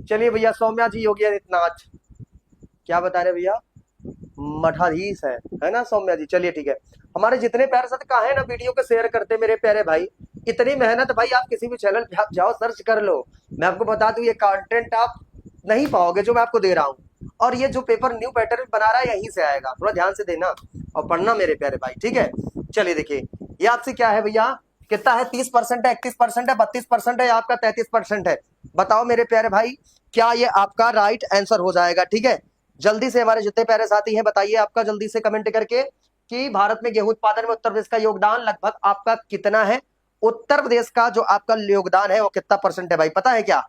चलिए भैया सौम्या जी, योगी आदित्यनाथ। क्या बता रहे भैया? मठाधीश है ना सौम्या जी। चलिए ठीक है, हमारे जितने प्यारे साथ कहा है ना वीडियो को शेयर करते मेरे प्यारे भाई। इतनी मेहनत भाई, आप किसी भी चैनल पे आप जाओ सर्च कर लो, मैं आपको बता दूं ये कंटेंट आप नहीं पाओगे जो मैं आपको दे रहा हूँ। और ये जो पेपर न्यू पैटर्न बना रहा है यहीं से आएगा, थोड़ा ध्यान से देना और पढ़ना मेरे प्यारे भाई, ठीक है। चलिए देखिए, ये आपसे क्या है भैया, कितना है? 30% है, 31% है, 32% है, आपका 33% है। बताओ मेरे प्यारे भाई, क्या ये आपका राइट आंसर हो जाएगा? ठीक है, जल्दी से हमारे जितने प्यारे साथी हैं बताइए आपका जल्दी से कमेंट करके कि भारत में गेहूं उत्पादन में उत्तर प्रदेश का योगदान लगभग आपका कितना है? उत्तर प्रदेश का जो आपका योगदान है वो कितना परसेंट है भाई, पता है क्या?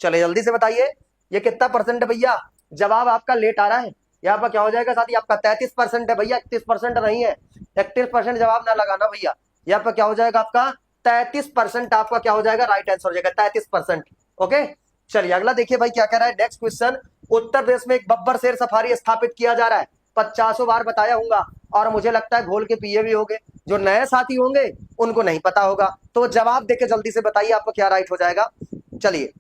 चले जल्दी से बताइए, ये कितना परसेंट है भैया? जवाब आपका लेट आ रहा है, यहाँ पर क्या हो जाएगा साथी आपका 33% है भैया, 31% नहीं है। 31% जवाब ना लगाना भैया, यहाँ पर क्या हो जाएगा आपका 33% आपका क्या हो जाएगा, राइट आंसर हो जाएगा 33%। ओके चलिए अगला देखिए भाई क्या कह रहा है नेक्स्ट क्वेश्चन। उत्तर प्रदेश में एक बब्बर शेर सफारी स्थापित किया जा रहा है, 50 बार बताया हूंगा और मुझे लगता है घोल के पिए भी होंगे, जो नए साथी होंगे उनको नहीं पता होगा, तो जवाब देके जल्दी से बताइए आपको क्या राइट हो जाएगा। चलिए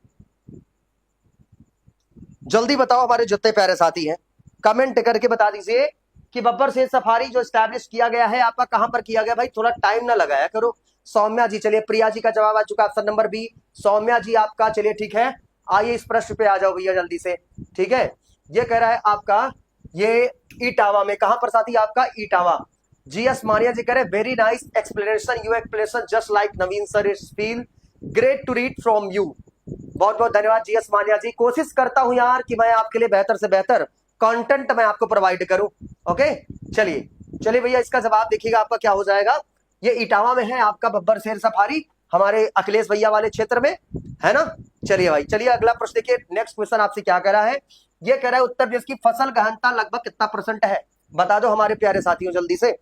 जल्दी बताओ हमारे जितने प्यारे साथी हैं, कमेंट करके बता दीजिए कि बब्बर शेर सफारी जो स्टैब्लिश किया गया है आपका कहां पर किया गया। भाई थोड़ा टाइम ना लगाया करो। सौम्या जी, चलिए प्रिया जी का जवाब आ चुका, ऑप्शन नंबर बी सौम्या जी आपका। चलिए ठीक है, आइए इस प्रश्न पे आ जाओ भैया जल्दी से। ठीक है, ये कह रहा है आपका ये इटावा में, कहां पर साथी आपका इटावा। जीएस मानिया जी कह रहे very nice explanation, you explanation just like Naveen sir, it's feel great to read from you. बहुत बहुत धन्यवाद जीएस मानिया जी, कोशिश करता हूं यार कि मैं आपके लिए बेहतर से बेहतर कंटेंट मैं आपको प्रोवाइड करूं। ओके चलिए चलिए भैया इसका जवाब देखिएगा आपका क्या हो जाएगा। ये इटावा में है आपका बब्बर शेर सफारी, हमारे अखिलेश भैया वाले क्षेत्र में है ना। चलिए भाई चलिए अगला प्रश्न देखिए, नेक्स्ट क्वेश्चन आपसे क्या कह रहा है। ये कह रहा है उत्तर प्रदेश की फसल गहनता लगभग कितना % है, बता दो हमारे प्यारे साथियों जल्दी से।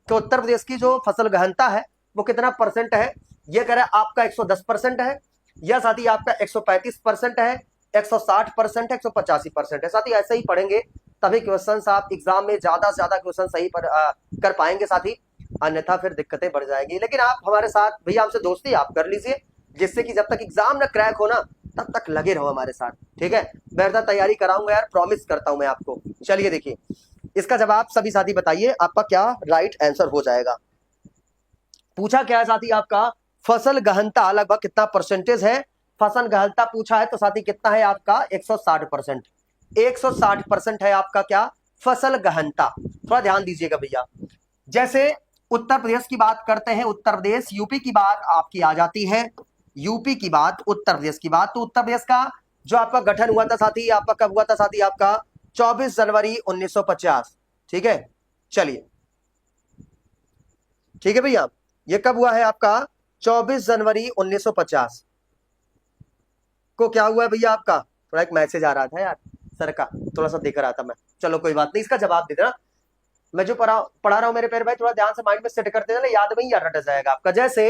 तो उत्तर प्रदेश की जो फसल गहनता है वो कितना % है। ये कह रहा है आपका 110% है, यह साथी आपका 135% है, 160% है, 185% है। साथी ऐसे ही पढ़ेंगे तभी क्वेश्चंस आप एग्जाम में ज्यादा से ज्यादा क्वेश्चन सही कर पाएंगे साथी, अन्यथा फिर दिक्कतें बढ़ जाएंगी। लेकिन आप हमारे साथ भैया हमसे दोस्ती आप कर लीजिए, जिससे कि जब तक एग्जाम ना क्रैक हो ना तब तक लगे रहो हमारे साथ। ठीक है, बेहतर तैयारी कराऊंगा यार, प्रॉमिस करता हूं मैं आपको। चलिए देखिए इसका जवाब सभी साथी बताइए आपका क्या राइट आंसर हो जाएगा। पूछा क्या है साथी आपका फसल गहनता लगभग कितना % है। फसल गहनता पूछा है तो साथी कितना है आपका 160%। 160% है आपका क्या फसल गहनता। थोड़ा ध्यान दीजिएगा भैया, जैसे उत्तर प्रदेश की बात करते हैं, उत्तर प्रदेश यूपी की बात आपकी आ जाती है, यूपी की बात उत्तर प्रदेश की बात, तो उत्तर प्रदेश का जो आपका गठन हुआ था साथी आपका कब हुआ था साथी आपका 24 जनवरी 1950। ठीक है चलिए ठीक है भैया, ये कब हुआ है आपका 24 जनवरी 1950 को क्या हुआ है भैया आपका। थोड़ा एक मैसेज आ रहा था यार सर का, थोड़ा सा देख रहा था मैं, चलो कोई बात नहीं, इसका जवाब दे देना। मैं जो पढ़ा रहा हूं मेरे प्यारे भाई थोड़ा ध्यान से माइंड में सेट करते जाना, याद में ही याद रट जाएगा आपका। जैसे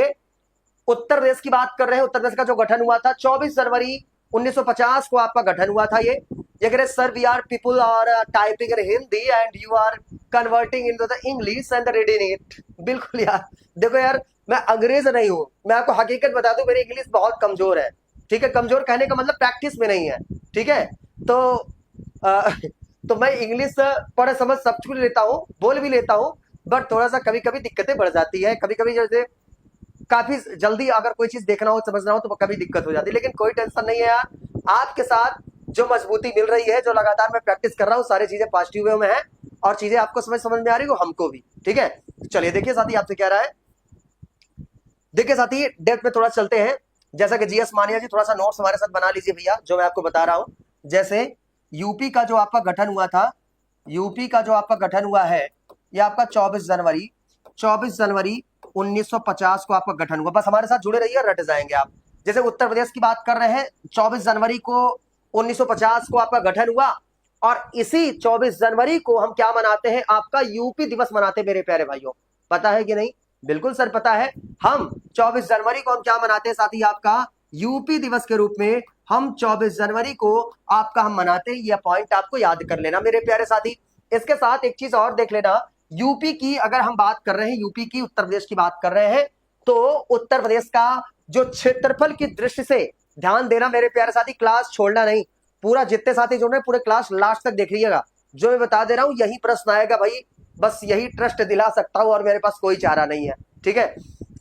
उत्तर प्रदेश की बात कर रहे हैं, उत्तर प्रदेश का जो गठन हुआ था 24 जनवरी 1950 को आपका गठन हुआ था। ये कह रहे sir we are people are typing in Hindi and you are converting into the English and reading it. बिल्कुल यार, देखो यार मैं अंग्रेज नहीं हूं, मैं आपको हकीकत बता दूं मेरी इंग्लिश बहुत कमजोर है। ठीक है, कमजोर कहने का मतलब प्रैक्टिस में नहीं है। ठीक है तो मैं इंग्लिश पढ़ समझ सब कुछ लेता हूँ, बोल भी लेता हूँ, बट थोड़ा सा कभी कभी दिक्कतें बढ़ जाती है। कभी कभी जैसे काफी जल्दी अगर कोई चीज देखना हो समझना हो तो कभी दिक्कत हो जाती है, लेकिन कोई टेंशन नहीं है यार। आपके साथ जो मजबूती मिल रही है, जो लगातार मैं प्रैक्टिस कर रहा हूँ, सारी चीजें पॉजिटिव वे में है और चीजें आपको समझ में आ रही हो, हमको भी। ठीक है चलिए देखिए साथी आपसे कह रहा है, देखिए साथी डेप्थ में थोड़ा चलते हैं। जैसा कि जीएस मानिया जी थोड़ा सा नोट्स हमारे साथ बना लीजिए भैया, जो मैं आपको बता रहा हूं। जैसे यूपी का जो आपका गठन हुआ था, यूपी का जो आपका गठन हुआ है ये आपका 24 जनवरी 1950 को आपका गठन हुआ। बस हमारे साथ जुड़े रहिए, रट जाएंगे आप। जैसे उत्तर प्रदेश की बात कर रहे हैं, 24 जनवरी को 1950 को आपका गठन हुआ और इसी 24 जनवरी को हम क्या मनाते हैं, आपका यूपी दिवस मनाते हैं मेरे प्यारे भाइयों। पता है कि नहीं? बिल्कुल सर पता है। हम 24 जनवरी को हम क्या मनाते हैं साथी, आपका यूपी दिवस के रूप में हम 24 जनवरी को आपका हम मनाते हैं। यह पॉइंट आपको याद कर लेना मेरे प्यारे साथी। इसके साथ एक चीज और देख लेना, यूपी की अगर हम बात कर रहे हैं, यूपी की उत्तर प्रदेश की बात कर रहे हैं, तो उत्तर प्रदेश का जो क्षेत्रफल की दृष्टि से ध्यान देना मेरे प्यारे साथी, क्लास छोड़ना नहीं, पूरा जितने साथी जुड़ रहे पूरे क्लास लास्ट तक देख लीजिएगा। जो मैं बता दे रहा हूं यही प्रश्न आएगा भाई, बस यही ट्रस्ट दिला सकता हूं और मेरे पास कोई चारा नहीं है। ठीक है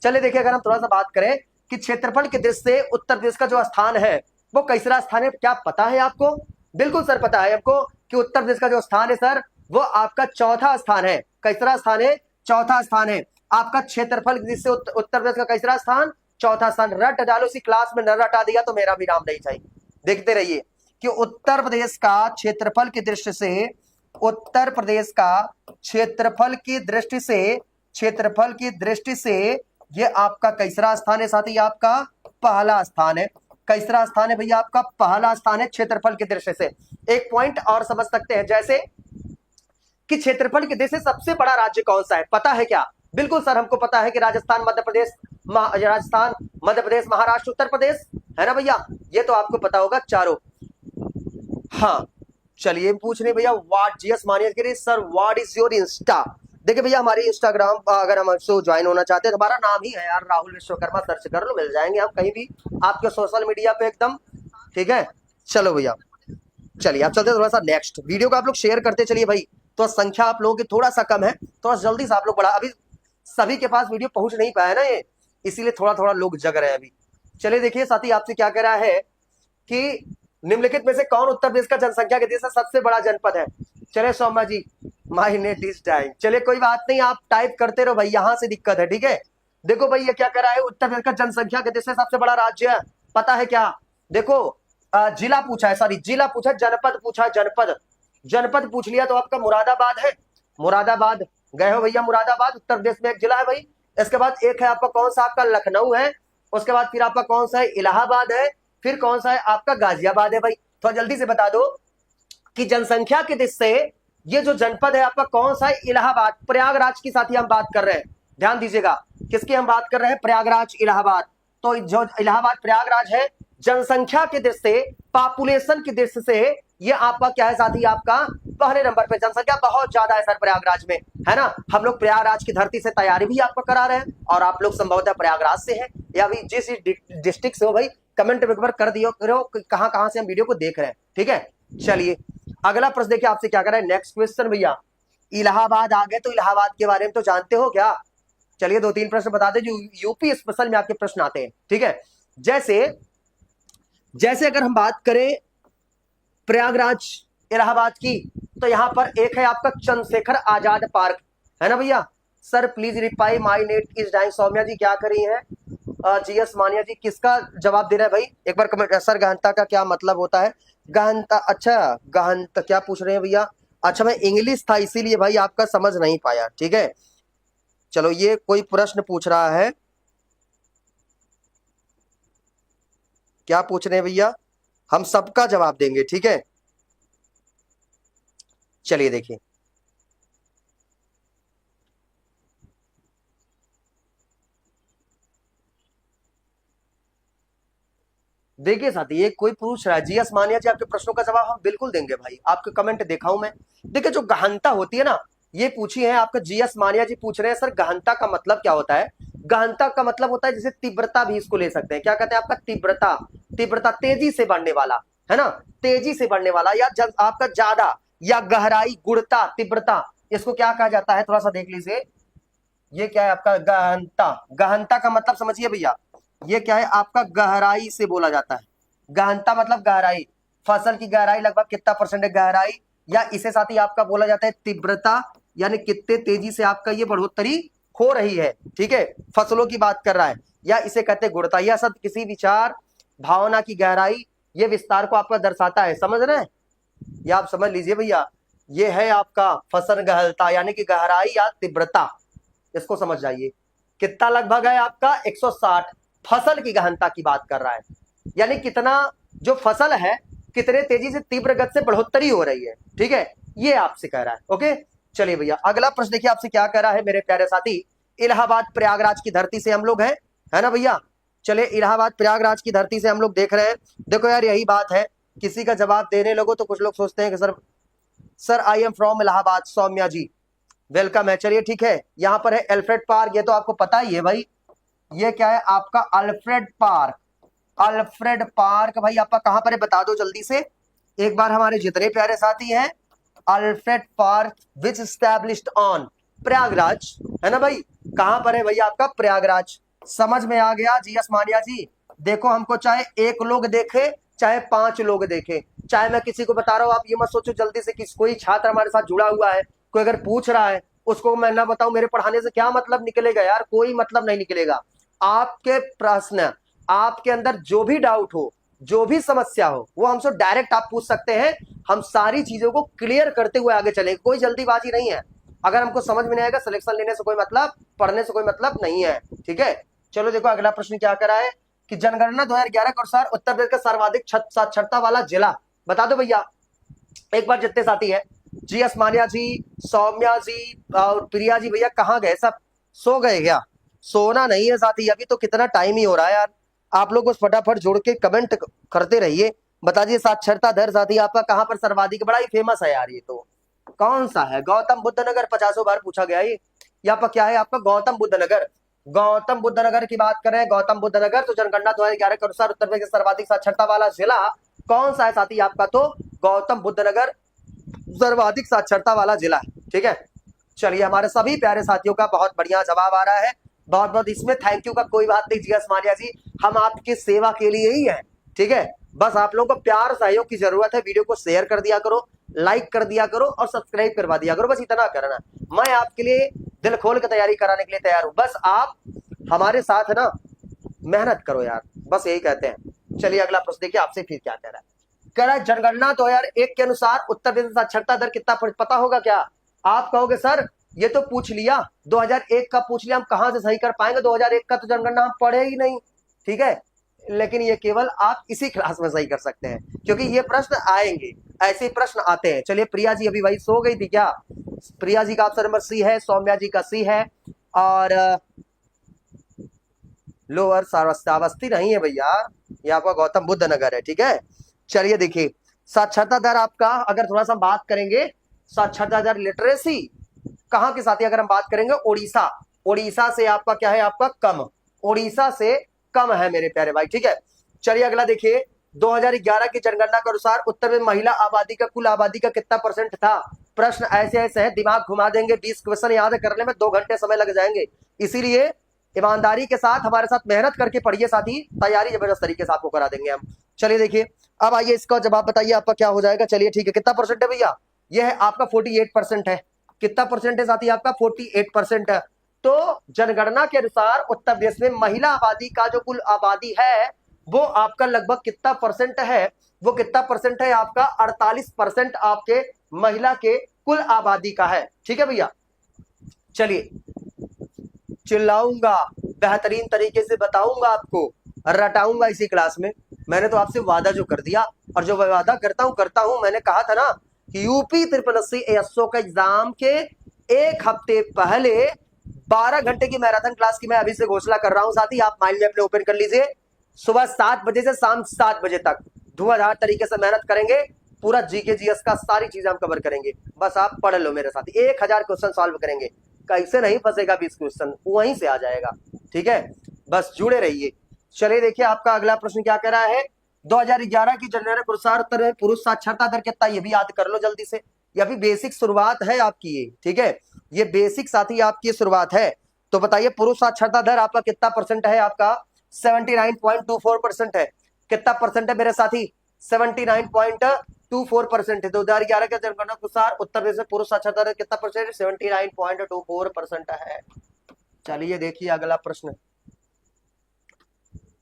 चलिए देखिए, अगर हम थोड़ा सा बात करें कि क्षेत्रफल की दृष्टि से उत्तर प्रदेश का जो स्थान है वो कैसा स्थान है, क्या पता है आपको? बिल्कुल सर पता है आपको कि उत्तर प्रदेश का जो स्थान है सर वो आपका चौथा स्थान है। कैसा स्थान है? चौथा स्थान है आपका। क्षेत्रफल की दृष्टि से उत्तर प्रदेश का कैसा स्थान? चौथा स्थान। रट डालो, इसी क्लास में न रटा दिया तो मेरा भी नाम नहीं चाहिए। देखते रहिए कि उत्तर प्रदेश का क्षेत्रफल की दृष्टि से, उत्तर प्रदेश का क्षेत्रफल की दृष्टि से, क्षेत्रफल की दृष्टि से ये आपका कैसा स्थान है साथी? आपका पहला स्थान है। कैसा स्थान है भैया? आपका पहला स्थान है क्षेत्रफल की दृष्टि से। एक पॉइंट और समझ सकते हैं, जैसे कि क्षेत्रफल की दृष्टि से सबसे बड़ा राज्य कौन सा है? पता है क्या? बिल्कुल सर, हमको पता है कि राजस्थान, मध्य प्रदेश, राजस्थान, मध्य प्रदेश, महाराष्ट्र, उत्तर प्रदेश, है ना भैया? ये तो आपको पता होगा चारों। हाँ, चलिए पूछ रहे भैया व्हाट, जीएस मानिया के sir what is your Insta? देखिए भैया, हमारी इंस्टाग्राम अगर हम हमसे ज्वाइन होना चाहते हैं तो हमारा नाम ही है यार राहुल विश्वकर्मा, सर्च कर लो, मिल जाएंगे हम कहीं भी आपके सोशल मीडिया पे एकदम। ठीक है, चलो भैया, चलिए आप चलते थोड़ा सा नेक्स्ट वीडियो को आप लोग शेयर करते चलिए भाई। तो संख्या आप लोगों की थोड़ा सा कम है, थोड़ा जल्दी से आप लोग बढ़ा, अभी सभी के पास वीडियो पहुंच नहीं पाया ना ये, इसीलिए थोड़ा थोड़ा लोग जग रहे हैं अभी। चलिए देखिए साथी, आपसे क्या कह रहा है कि निम्नलिखित में से कौन उत्तर प्रदेश का जनसंख्या के दृष्टि से सबसे बड़ा जनपद है? चले सौम्या जी, माई नेट इज टाइम। चलिए कोई बात नहीं, आप टाइप करते रहो भाई, यहां से दिक्कत है। ठीक है, देखो भाई ये क्या कह रहा है, उत्तर प्रदेश का जनसंख्या के दृष्टि से सबसे बड़ा राज्य है, पता है क्या? देखो जिला पूछा है, सॉरी जिला पूछा, जनपद पूछा है, जनपद। जनपद पूछ लिया तो आपका मुरादाबाद है, मुरादाबाद गए हो भैया, मुरादाबाद उत्तर प्रदेश में एक जिला है भाई। इसके बाद एक है आपका कौन सा, आपका लखनऊ है। उसके बाद फिर आपका कौन सा है, इलाहाबाद है। फिर कौन सा है आपका, गाजियाबाद है भाई। तो जल्दी से बता दो कि जनसंख्या के दृष्टि से ये जो जनपद है आपका कौन सा है, इलाहाबाद। प्रयागराज की साथी हम बात कर रहे हैं, ध्यान दीजिएगा, किसकी हम बात कर रहे हैं, प्रयागराज, इलाहाबाद। तो जो इलाहाबाद प्रयागराज है, जनसंख्या की दृष्टि से, पॉपुलेशन की दृष्टि से ये आपका क्या है साथी, आपका पहले नंबर पे। जनसंख्या बहुत ज्यादा है सर प्रयागराज में, है ना? हम लोग प्रयागराज की धरती से तैयारी भी आपको करा रहे हैं, और आप लोग संभवतः प्रयागराज से हैं या भी जिस डिस्ट्रिक्ट से हो भाई, कमेंट में एक बार कर दियो करो कहां कहां से हम वीडियो को देख रहे हैं। ठीक है, चलिए अगला प्रश्न देखिए आपसे क्या कर रहा है, नेक्स्ट क्वेश्चन भैया। इलाहाबाद आ गए तो इलाहाबाद के बारे में तो जानते हो क्या? चलिए दो तीन प्रश्न बता दे जो यूपी स्पेशल में आपके प्रश्न आते हैं। ठीक है, जैसे जैसे अगर हम बात करें प्रयागराज इलाहाबाद की, तो यहां पर एक है आपका चंद्रशेखर आजाद पार्क, है ना भैया? Sir please reply, my net is dying. Saumya ji क्या करी है? जीएस मानिया जी किसका जवाब दे रहे हैं भाई, एक बार कमेंट। सर गहनता का क्या मतलब होता है? गहनता, अच्छा गहनता क्या पूछ रहे हैं भैया? अच्छा मैं इंग्लिश था इसीलिए भाई आपका समझ नहीं पाया। ठीक है, चलो ये कोई प्रश्न पूछ रहा है, क्या पूछ रहे हैं भैया? हम सबका जवाब देंगे। ठीक है, चलिए देखिए, देखिए साथी ये कोई पूछ रहा है, जीएस मानिया जी आपके प्रश्नों का जवाब हम बिल्कुल देंगे भाई, आपके कमेंट देखा हूं मैं। देखिए जो गहनता होती है ना, ये पूछी है आपका जीएस मानिया जी पूछ रहे हैं, सर गहनता का मतलब क्या होता है? गहनता का मतलब होता है जैसे तीव्रता भी इसको ले सकते हैं, क्या कहते हैं आपका, तीव्रता। तीव्रता तेजी से बढ़ने वाला, है ना? तेजी से बढ़ने वाला, या जब आपका ज्यादा, या गहराई, गुणता, तीव्रता, इसको क्या कहा जाता है? थोड़ा सा देख लीजिए, ये क्या है आपका, गहनता। गहनता का मतलब समझिए भैया, ये क्या है आपका, गहराई से बोला जाता है। गहनता मतलब गहराई, फसल की गहराई लगभग कितना परसेंट है गहराई, या इसे साथ ही आपका बोला जाता है तीव्रता, यानी कितने तेजी से आपका ये बढ़ोतरी हो रही है। ठीक है, फसलों की बात कर रहा है, या इसे कहते हैं गुणता। यह शब्द किसी विचार, भावना की गहराई, ये विस्तार को आपका दर्शाता है, समझ रहे हैं? ये आप समझ लीजिए भैया, ये है आपका फसल गहनता, यानी कि गहराई या तीव्रता, इसको समझ जाइए। कितना लगभग है आपका, 160। फसल की गहनता की बात कर रहा है, यानी कितना जो फसल है, कितने तेजी से, तीव्र गति से बढ़ोतरी हो रही है। ठीक है, ये आपसे कह रहा है। ओके, चलिए भैया अगला प्रश्न देखिए आपसे क्या कह रहा है मेरे प्यारे साथी। इलाहाबाद प्रयागराज की धरती से हम लोग हैं, है ना भैया? चले इलाहाबाद प्रयागराज की धरती से हम लोग देख रहे हैं। देखो यार यही बात है, किसी का जवाब देने लगो तो कुछ लोग सोचते हैं कि sir I am from Allahabad. Saumya ji welcome है, चलिए ठीक है। यहाँ पर है अल्फ्रेड पार्क, ये तो आपको पता ही है भाई, ये क्या है आपका, अल्फ्रेड पार्क। अल्फ्रेड पार्क भाई आपका कहां पर है बता दो जल्दी से एक बार, हमारे जितने प्यारे साथी हैं। Alfred park which established on Prayagraj, है ना भाई? कहां पर है भैया आपका, प्रयागराज। समझ में आ गया जीएस मानिया जी? देखो हमको चाहे एक लोग देखे चाहे 5 लोग देखे, चाहे मैं किसी को बता रहा हूं, आप ये मत सोचो जल्दी से कि कोई छात्र हमारे साथ जुड़ा हुआ है, कोई अगर पूछ रहा है उसको मैं ना बताऊं मेरे पढ़ाने से क्या मतलब निकलेगा यार, कोई मतलब नहीं निकलेगा। आपके प्रश्न, आपके अंदर जो भी डाउट हो, जो भी समस्या हो, वो हमसे डायरेक्ट आप पूछ सकते हैं। हम सारी चीजों को क्लियर करते हुए आगे चलेंगे, कोई जल्दीबाजी नहीं है। अगर हमको समझ में नहीं आएगा, सिलेक्शन लेने से कोई मतलब, पढ़ने से कोई मतलब नहीं है। ठीक है, चलो देखो अगला प्रश्न क्या करा है कि जनगणना 2011 के अनुसार उत्तर प्रदेश का सर्वाधिक साक्षरता वाला जिला बता दो भैया एक बार, जितने साथी है जी असमानिया जी, सौम्या जी और प्रिया जी, भैया कहाँ गए सब? सो गए क्या? सोना नहीं है साथी, अभी तो कितना टाइम ही हो रहा है यार। आप लोग बस फटाफट जोड़ के कमेंट करते रहिए। बता दीजिए साक्षरता दर साथी आपका कहाँ पर सर्वाधिक, बड़ा ही फेमस है यार ये तो। कौन सा है? गौतम बुद्ध नगर, 50 बार पूछा गया ये। यहाँ पर क्या है आपका? गौतम बुद्ध नगर। गौतम बुद्ध नगर की बात करें, गौतम बुद्ध नगर, तो जनगणना 2011 के अनुसार उत्तर प्रदेश का सर्वाधिक साक्षरता वाला जिला कौन सा है साथी आपका? तो गौतम बुद्ध नगर सर्वाधिक साक्षरता वाला जिला है। ठीक है, चलिए हमारे सभी प्यारे साथियों का बहुत बढ़िया जवाब आ रहा है। बहुत बहुत इसमें थैंक यू का कोई बात नहीं जी असमानिया जी, हम आपकी सेवा के लिए ही हैं। ठीक है, बस आप लोगों को प्यार सहयोग की जरूरत है। वीडियो को शेयर कर दिया करो, लाइक कर दिया करो और सब्सक्राइब करवा दिया करो, बस इतना करना। मैं आपके लिए दिल खोल कर तैयारी कराने के लिए तैयार हूं, बस आप हमारे साथ ना मेहनत करो यार, बस यही कहते हैं। चलिए अगला प्रश्न देखिए आपसे फिर क्या कह रहा है। कह रहा है जनगणना 2001 के अनुसार उत्तर प्रदेश साक्षरता दर कितना, पता होगा क्या? आप कहोगे सर ये तो पूछ लिया, 2001 का पूछ लिया, हम कहां से सही कर पाएंगे? 2001 का तो जनगणना हम पढ़े ही नहीं। ठीक है, लेकिन ये केवल आप इसी क्लास में सही कर सकते हैं, क्योंकि ये प्रश्न आएंगे, ऐसे ही प्रश्न आते हैं। चलिए प्रिया जी अभी भाई सो गई थी क्या? प्रिया जी का ऑप्शन नंबर सी है, सौम्या जी का सी है, और लोअर श्रावस्ती नहीं है भैया, ये आपका गौतम बुद्ध नगर है। ठीक है, चलिए देखिए साक्षरता दर आपका, अगर थोड़ा सा बात करेंगे साक्षरता दर लिटरेसी कहाँ के साथी, अगर हम बात करेंगे उड़ीसा, उड़ीसा से आपका क्या है? आपका कम, उड़ीसा से कम है मेरे प्यारे भाई। ठीक है, चलिए अगला देखिए 2011 की जनगणना के अनुसार उत्तर में महिला आबादी का कुल आबादी का कितना परसेंट था? प्रश्न ऐसे ऐसे है, दिमाग घुमा देंगे, 20 क्वेश्चन याद करने में 2 घंटे समय लग जाएंगे, इसीलिए ईमानदारी के साथ हमारे साथ मेहनत करके पढ़िए साथी, तैयारी जबरदस्त तरीके से आपको करा देंगे हम। चलिए देखिए अब आइए इसका जवाब बताइए आपका क्या हो जाएगा। चलिए ठीक है, कितना परसेंट है भैया? यह है आपका 48% है। कितना परसेंट है साथी आपका? 48% है। तो जनगणना के अनुसार उत्तर प्रदेश में महिला आबादी का जो कुल आबादी है वो आपका लगभग कितना परसेंट है? वो कितना परसेंट है आपका? 48% आपके महिला के कुल आबादी का है। ठीक है भैया, चलिए चिल्लाऊंगा, बेहतरीन तरीके से बताऊंगा आपको, रटाऊंगा इसी क्लास में। मैंने तो आपसे वादा जो कर दिया, और जो वादा करता हूं, मैंने कहा था ना कि यूपी SSSC ASO का एग्जाम के 1 हफ्ते पहले 12 घंटे की मैराथन क्लास की मैं अभी से घोषणा कर रहा हूं साथी, आप माइंड में अपने ओपन कर लीजिए। सुबह 7 बजे से शाम 7 बजे तक धुआंधार तरीके से मेहनत करेंगे, पूरा जीके जीएस का सारी चीजें हम कवर करेंगे, बस आप पढ़ लो मेरे साथ। 1000 क्वेश्चन सॉल्व करेंगे, कैसे नहीं फंसेगा 20 क्वेश्चन, वहीं से आ जाएगा। ठीक है, बस जुड़े रहिए। चलिए देखिए आपका अगला प्रश्न क्या कह रहा है। 2011 की जनगणना के अनुसार उत्तर में पुरुष साक्षरता दर कितना, ये भी याद कर लो जल्दी से, ये अभी बेसिक शुरुआत है आपकी ये। ठीक है, ये बेसिक साथी आपकी शुरुआत है। तो बताइए पुरुष साक्षरता दर आपका कितना परसेंट है? आपका 79.24% है। कितना परसेंट है मेरे साथी? 79.24% है। 2011 के जनगणना के अनुसार उत्तर प्रदेश में पुरुष साक्षरता दर कितना परसेंट? 79.24% है। चलिए देखिए अगला प्रश्न,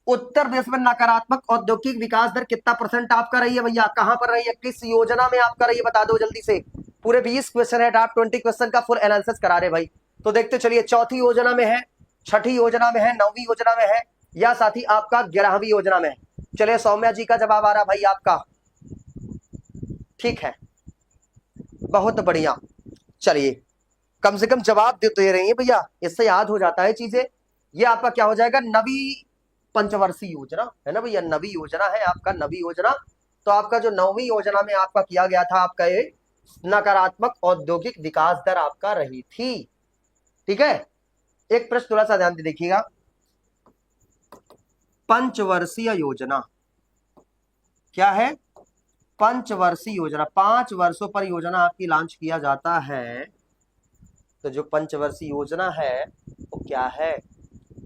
उत्तर प्रदेश में नकारात्मक औद्योगिक विकास दर कितना परसेंट आपका रही है भैया? कहां पर रही है? किस योजना में आपका रही है? बता दो जल्दी से। पूरे 20 क्वेश्चन है, आप 20 क्वेश्चन का फुल एनालिसिस करा रहे भाई। तो देखते चलिए, चौथी योजना में है, छठी योजना में है, 9वीं योजना में है, या साथी आपका 11वीं योजना में है? चलिए सौम्या जी का जवाब आ रहा भाई आपका, ठीक है, बहुत बढ़िया। चलिए कम से कम जवाब दे रही है भैया, इससे याद हो जाता है चीजें। ये आपका क्या हो जाएगा? नवी पंचवर्षीय योजना है ना भैया, नवी योजना है आपका, नवी योजना। तो आपका जो 9वीं योजना में आपका किया गया था, आपका ये नकारात्मक औद्योगिक विकास दर आपका रही थी। ठीक है, एक प्रश्न थोड़ा सा ध्यान से देखिएगा, पंचवर्षीय योजना क्या है? पंचवर्षीय योजना, 5 वर्षों पर योजना आपकी लॉन्च किया जाता है। तो जो पंचवर्षीय योजना है वो क्या है,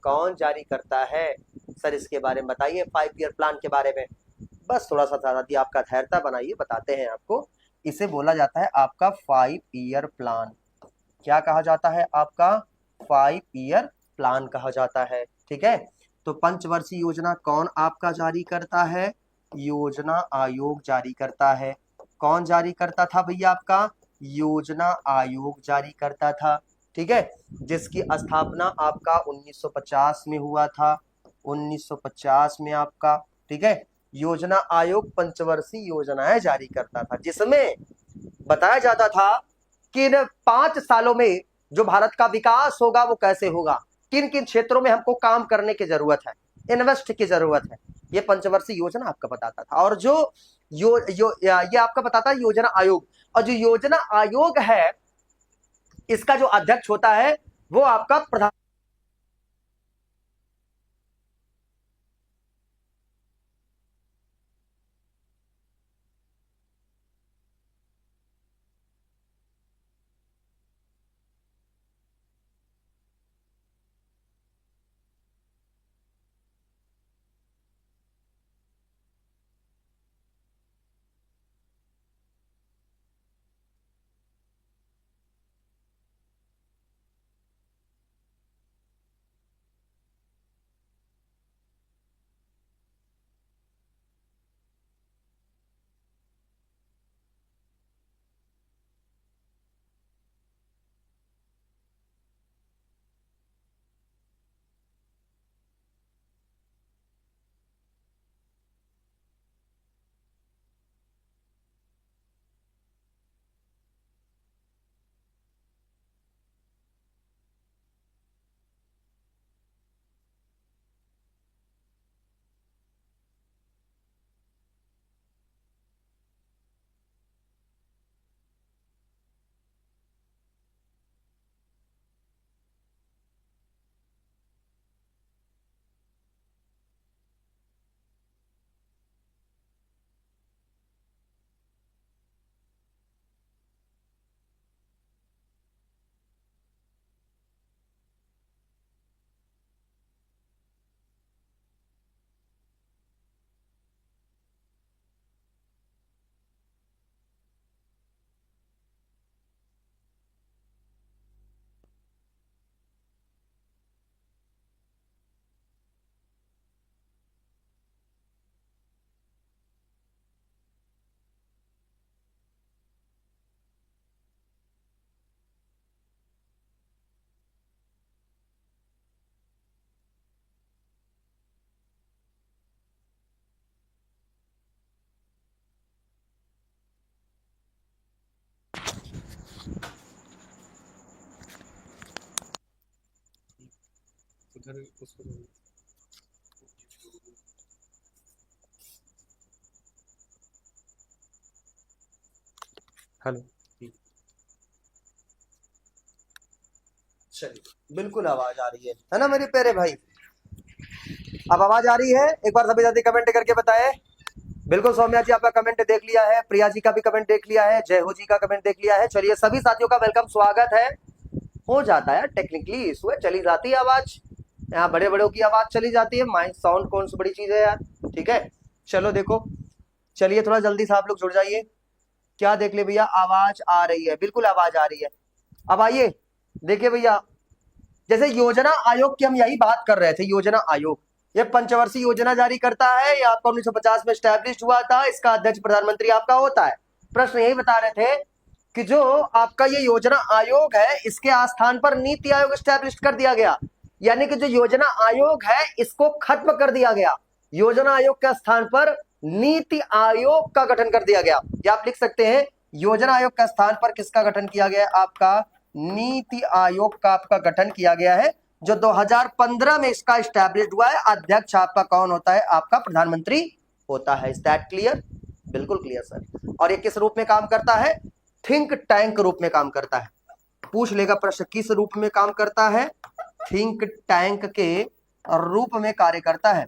कौन जारी करता है? सर इसके बारे में बताइए, 5 ईयर प्लान के बारे में। बस थोड़ा सा साथी आपका धैर्यता बनाइए, बताते हैं आपको। इसे बोला जाता है आपका 5 ईयर प्लान। क्या कहा जाता है? आपका 5 ईयर प्लान कहा जाता है। ठीक है, तो पंचवर्षीय योजना कौन आपका जारी करता है? योजना आयोग जारी करता है। कौन जारी करता था भैया? आपका योजना आयोग जारी करता था। ठीक है, जिसकी स्थापना आपका 1950 में हुआ था, 1950 में आपका। ठीक है, योजना आयोग पंचवर्षीय योजनाएं जारी करता था, जिसमें बताया जाता था कि इन 5 सालों में जो भारत का विकास होगा वो कैसे होगा, किन किन क्षेत्रों में हमको काम करने की जरूरत है, इन्वेस्ट की जरूरत है। ये पंचवर्षीय योजना आपका बताता था। और जो ये आपका बताता है योजना आयोग। और जो योजना आयोग है इसका जो अध्यक्ष होता है वो आपका प्रधान। हेलो, चलिए बिल्कुल आवाज आ रही है ना मेरे प्यारे भाई? अब आवाज आ रही है? एक बार सभी साथी कमेंट करके बताएं। बिल्कुल, सौम्या जी आपका कमेंट देख लिया है, प्रिया जी का भी कमेंट देख लिया है, जय हो जी का कमेंट देख लिया है। चलिए सभी साथियों का वेलकम, स्वागत है। हो जाता है टेक्निकली इशू है, चली जाती है आवाज, यहाँ बड़े बड़ों की आवाज चली जाती है, माइक साउंड कौन सी बड़ी चीज है यार। ठीक है, चलो देखो, चलिए थोड़ा जल्दी से आप लोग जुड़ जाइए। क्या देख ले भैया, आवाज आ रही है? बिल्कुल आवाज आ रही है। अब आइए देखिए भैया, जैसे योजना आयोग की हम यही बात कर रहे थे। योजना आयोग ये पंचवर्षीय योजना जारी करता है, ये आपका 1950 में स्टैब्लिश हुआ था, इसका अध्यक्ष प्रधानमंत्री आपका होता है। प्रश्न यही बता रहे थे कि जो आपका ये योजना आयोग है इसके स्थान पर नीति आयोग स्टैब्लिश कर दिया गया, यानी कि जो योजना आयोग है इसको खत्म कर दिया गया। योजना आयोग के स्थान पर नीति आयोग का गठन कर दिया गया। या आप लिख सकते हैं योजना आयोग के स्थान पर किसका गठन किया गया? आपका नीति आयोग का आपका गठन किया गया है, जो 2015 में इसका स्टैब्लिश हुआ है। अध्यक्ष आपका कौन होता है? आपका प्रधानमंत्री होता है। Is that clear? बिल्कुल क्लियर सर। और ये किस रूप में काम करता है? थिंक टैंक रूप में काम करता है। पूछ लेगा प्रश्न, किस रूप में काम करता है? थिंक टैंक के रूप में कार्य करता है।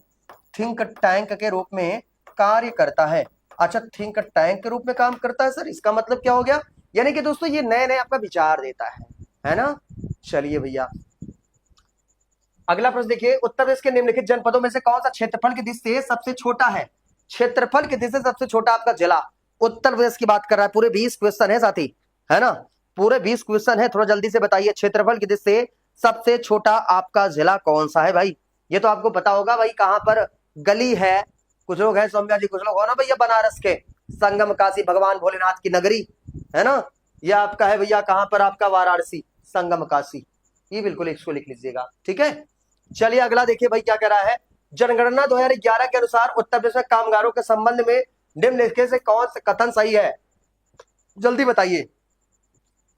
थिंक टैंक के रूप में कार्य करता है। अच्छा, थिंक टैंक के रूप में काम करता है सर, इसका मतलब क्या हो गया? यानी कि दोस्तों ये नए नए आपका विचार देता है ना। चलिए भैया, अगला प्रश्न देखिए, उत्तर प्रदेश के निम्नलिखित जनपदों में से कौन सा क्षेत्रफल की दृष्टि से सबसे छोटा है? क्षेत्रफल की दृष्टि से सबसे छोटा आपका जिला उत्तर प्रदेश की बात कर रहा है। पूरे 20 क्वेश्चन है साथी, है ना, पूरे 20 क्वेश्चन है। थोड़ा जल्दी से बताइए, क्षेत्रफल की दृष्टि से सबसे छोटा आपका जिला कौन सा है भाई? ये तो आपको पता होगा भाई, कहां पर गली है। कुछ लोग है सौम्या जी, कुछ लोग हो ना भैया बनारस के, संगम काशी भगवान भोलेनाथ की नगरी, है ना। यह आपका है भैया कहां पर? आपका वाराणसी, संगम काशी। ये बिल्कुल इसको लिख लीजिएगा, ठीक है। चलिए अगला देखिए भाई क्या कह रहा है। जनगणना 2011 के अनुसार उत्तर प्रदेश में कामगारों के संबंध में निम्नलिखित से कौन सा कथन सही है? जल्दी बताइए।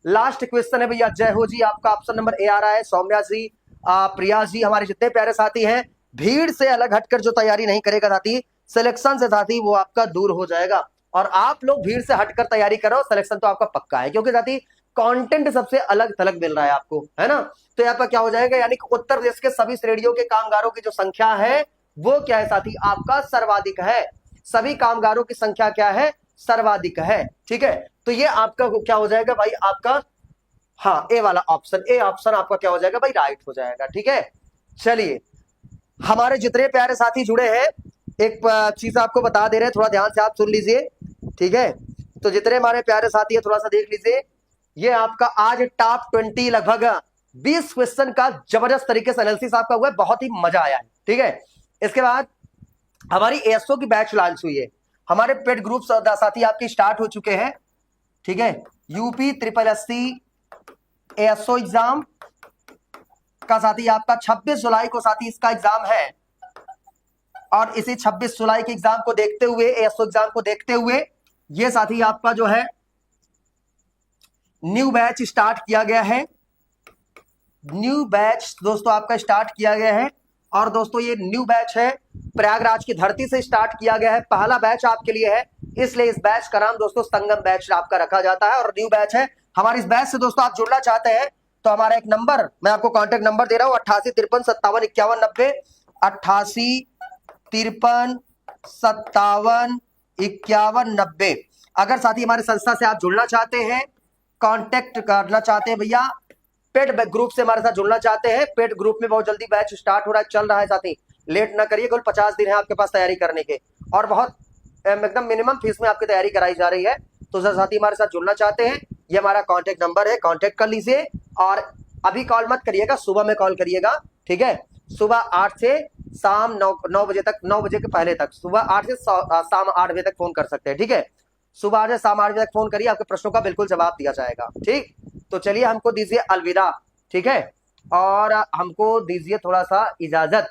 लास्ट क्वेश्चन है भैया। जय हो जी, आपका ऑप्शन नंबर ए आ रहा है। सौम्या जी, प्रिया जी, हमारे जितने प्यारे साथी हैं, भीड़ से अलग हटकर जो तैयारी नहीं करेगा साथी, सिलेक्शन से साथी वो आपका दूर हो जाएगा। और आप लोग भीड़ से हटकर तैयारी करो, सिलेक्शन तो आपका पक्का है, क्योंकि साथी कंटेंट सबसे अलग थलग मिल रहा है आपको, है ना। तो यहाँ पर क्या हो जाएगा, यानी कि उत्तर प्रदेश के सभी श्रेणियों के कामगारों की जो संख्या है वो क्या है साथी, आपका सर्वाधिक है। सभी कामगारों की संख्या क्या है, सर्वाधिक है। ठीक है, तो ये आपका क्या हो जाएगा भाई, आपका हाँ ए वाला ऑप्शन, ए ऑप्शन आपका क्या हो जाएगा भाई, राइट हो जाएगा। ठीक है, चलिए हमारे जितने प्यारे साथी जुड़े हैं, एक चीज आपको बता दे रहे हैं, थोड़ा ध्यान से आप सुन लीजिए। ठीक है, तो जितने हमारे प्यारे साथी है थोड़ा सा देख लीजिए। ये आपका आज टॉप 20 लगभग 20 क्वेश्चन का जबरदस्त तरीके से एनालिसिस आपका हुआ है, बहुत ही मजा आया है। ठीक है, इसके बाद हमारी एएसओ की बैच लॉन्च हुई है, हमारे पेड ग्रुप साथी आपके स्टार्ट हो चुके हैं। ठीक है, UP triple SC ASO exam का साथी आपका 26 जुलाई को साथी इसका एग्जाम है, और इसी 26 जुलाई के एग्जाम को देखते हुए, एएसओ एग्जाम को देखते हुए, ये साथी आपका जो है न्यू बैच स्टार्ट किया गया है। न्यू बैच दोस्तों आपका स्टार्ट किया गया है, और दोस्तों ये न्यू बैच है, प्रयागराज की धरती से स्टार्ट किया गया है, पहला बैच आपके लिए है, इसलिए इस बैच का नाम दोस्तों संगम बैच आपका रखा जाता है, और न्यू बैच है। हमारे इस बैच से दोस्तों आप जुड़ना चाहते हैं तो हमारा एक नंबर मैं आपको कॉन्टेक्ट नंबर दे रहा हूं, 88 53 57 51 90, 88 53 57 51 90। अगर साथी हमारे संस्था से आप जुड़ना चाहते हैं, कांटेक्ट करना चाहते हैं भैया, पेड ग्रुप से हमारे साथ जुड़ना चाहते हैं, पेड ग्रुप में बहुत जल्दी बैच स्टार्ट हो रहा है, चल रहा है साथी, लेट ना करिए, केवल 50 दिन है आपके पास तैयारी करने के, और बहुत एकदम मिनिमम फीस में आपकी तैयारी कराई जा रही है। तो सर साथी हमारे साथ जुड़ना चाहते हैं, ये हमारा कांटेक्ट नंबर है, कांटेक्ट कर लीजिए। और अभी कॉल मत करिएगा, सुबह में कॉल करिएगा। ठीक है, सुबह 8 से शाम 9 बजे तक, 9 बजे के पहले तक, सुबह 8 से शाम 8 बजे तक फोन कर सकते हैं। ठीक है, सुबह 8 से शाम 8 बजे तक फोन करिए, आपके प्रश्नों का बिल्कुल जवाब दिया जाएगा। ठीक, तो चलिए हमको दीजिए अलविदा। ठीक है, और हमको दीजिए थोड़ा सा इजाजत,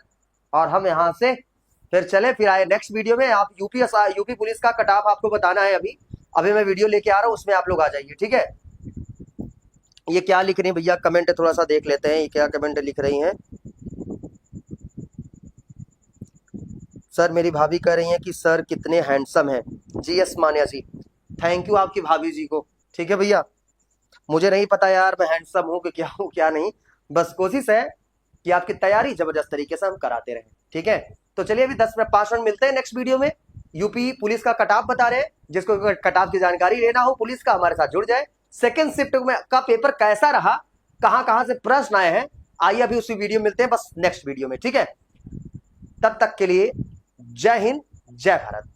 और हम यहाँ से फिर चले, फिर आए नेक्स्ट वीडियो में। आप यूपी पुलिस का कट ऑफ आपको बताना है, अभी मैं वीडियो लेके आ रहा हूँ, उसमें आप लोग आ जाइए। ठीक है, ये क्या लिख रही है भैया, कमेंट थोड़ा सा देख लेते हैं, ये क्या कमेंट लिख रही हैं। सर मेरी भाभी कह रही हैं कि सर कितने हैंडसम हैं। जी yes Manya ji, thank you आपकी भाभी जी को। ठीक है भैया, मुझे नहीं पता यार मैं हैंडसम हूँ कि क्या हूँ क्या नहीं, बस कोशिश है कि आपकी तैयारी जबरदस्त तरीके से हम कराते रहें। ठीक है, तो चलिए अभी 10-5 मिनट मिलते हैं नेक्स्ट वीडियो में। यूपी पुलिस का कट ऑफ बता रहे हैं, जिसको कट ऑफ की जानकारी लेना हो पुलिस का, हमारे साथ जुड़ जाए। सेकेंड शिफ्ट में का पेपर कैसा रहा, कहां से प्रश्न आए हैं, आइए अभी उसी वीडियो मिलते हैं, बस नेक्स्ट वीडियो में। ठीक है, तब तक के लिए जय हिंद, जय भारत।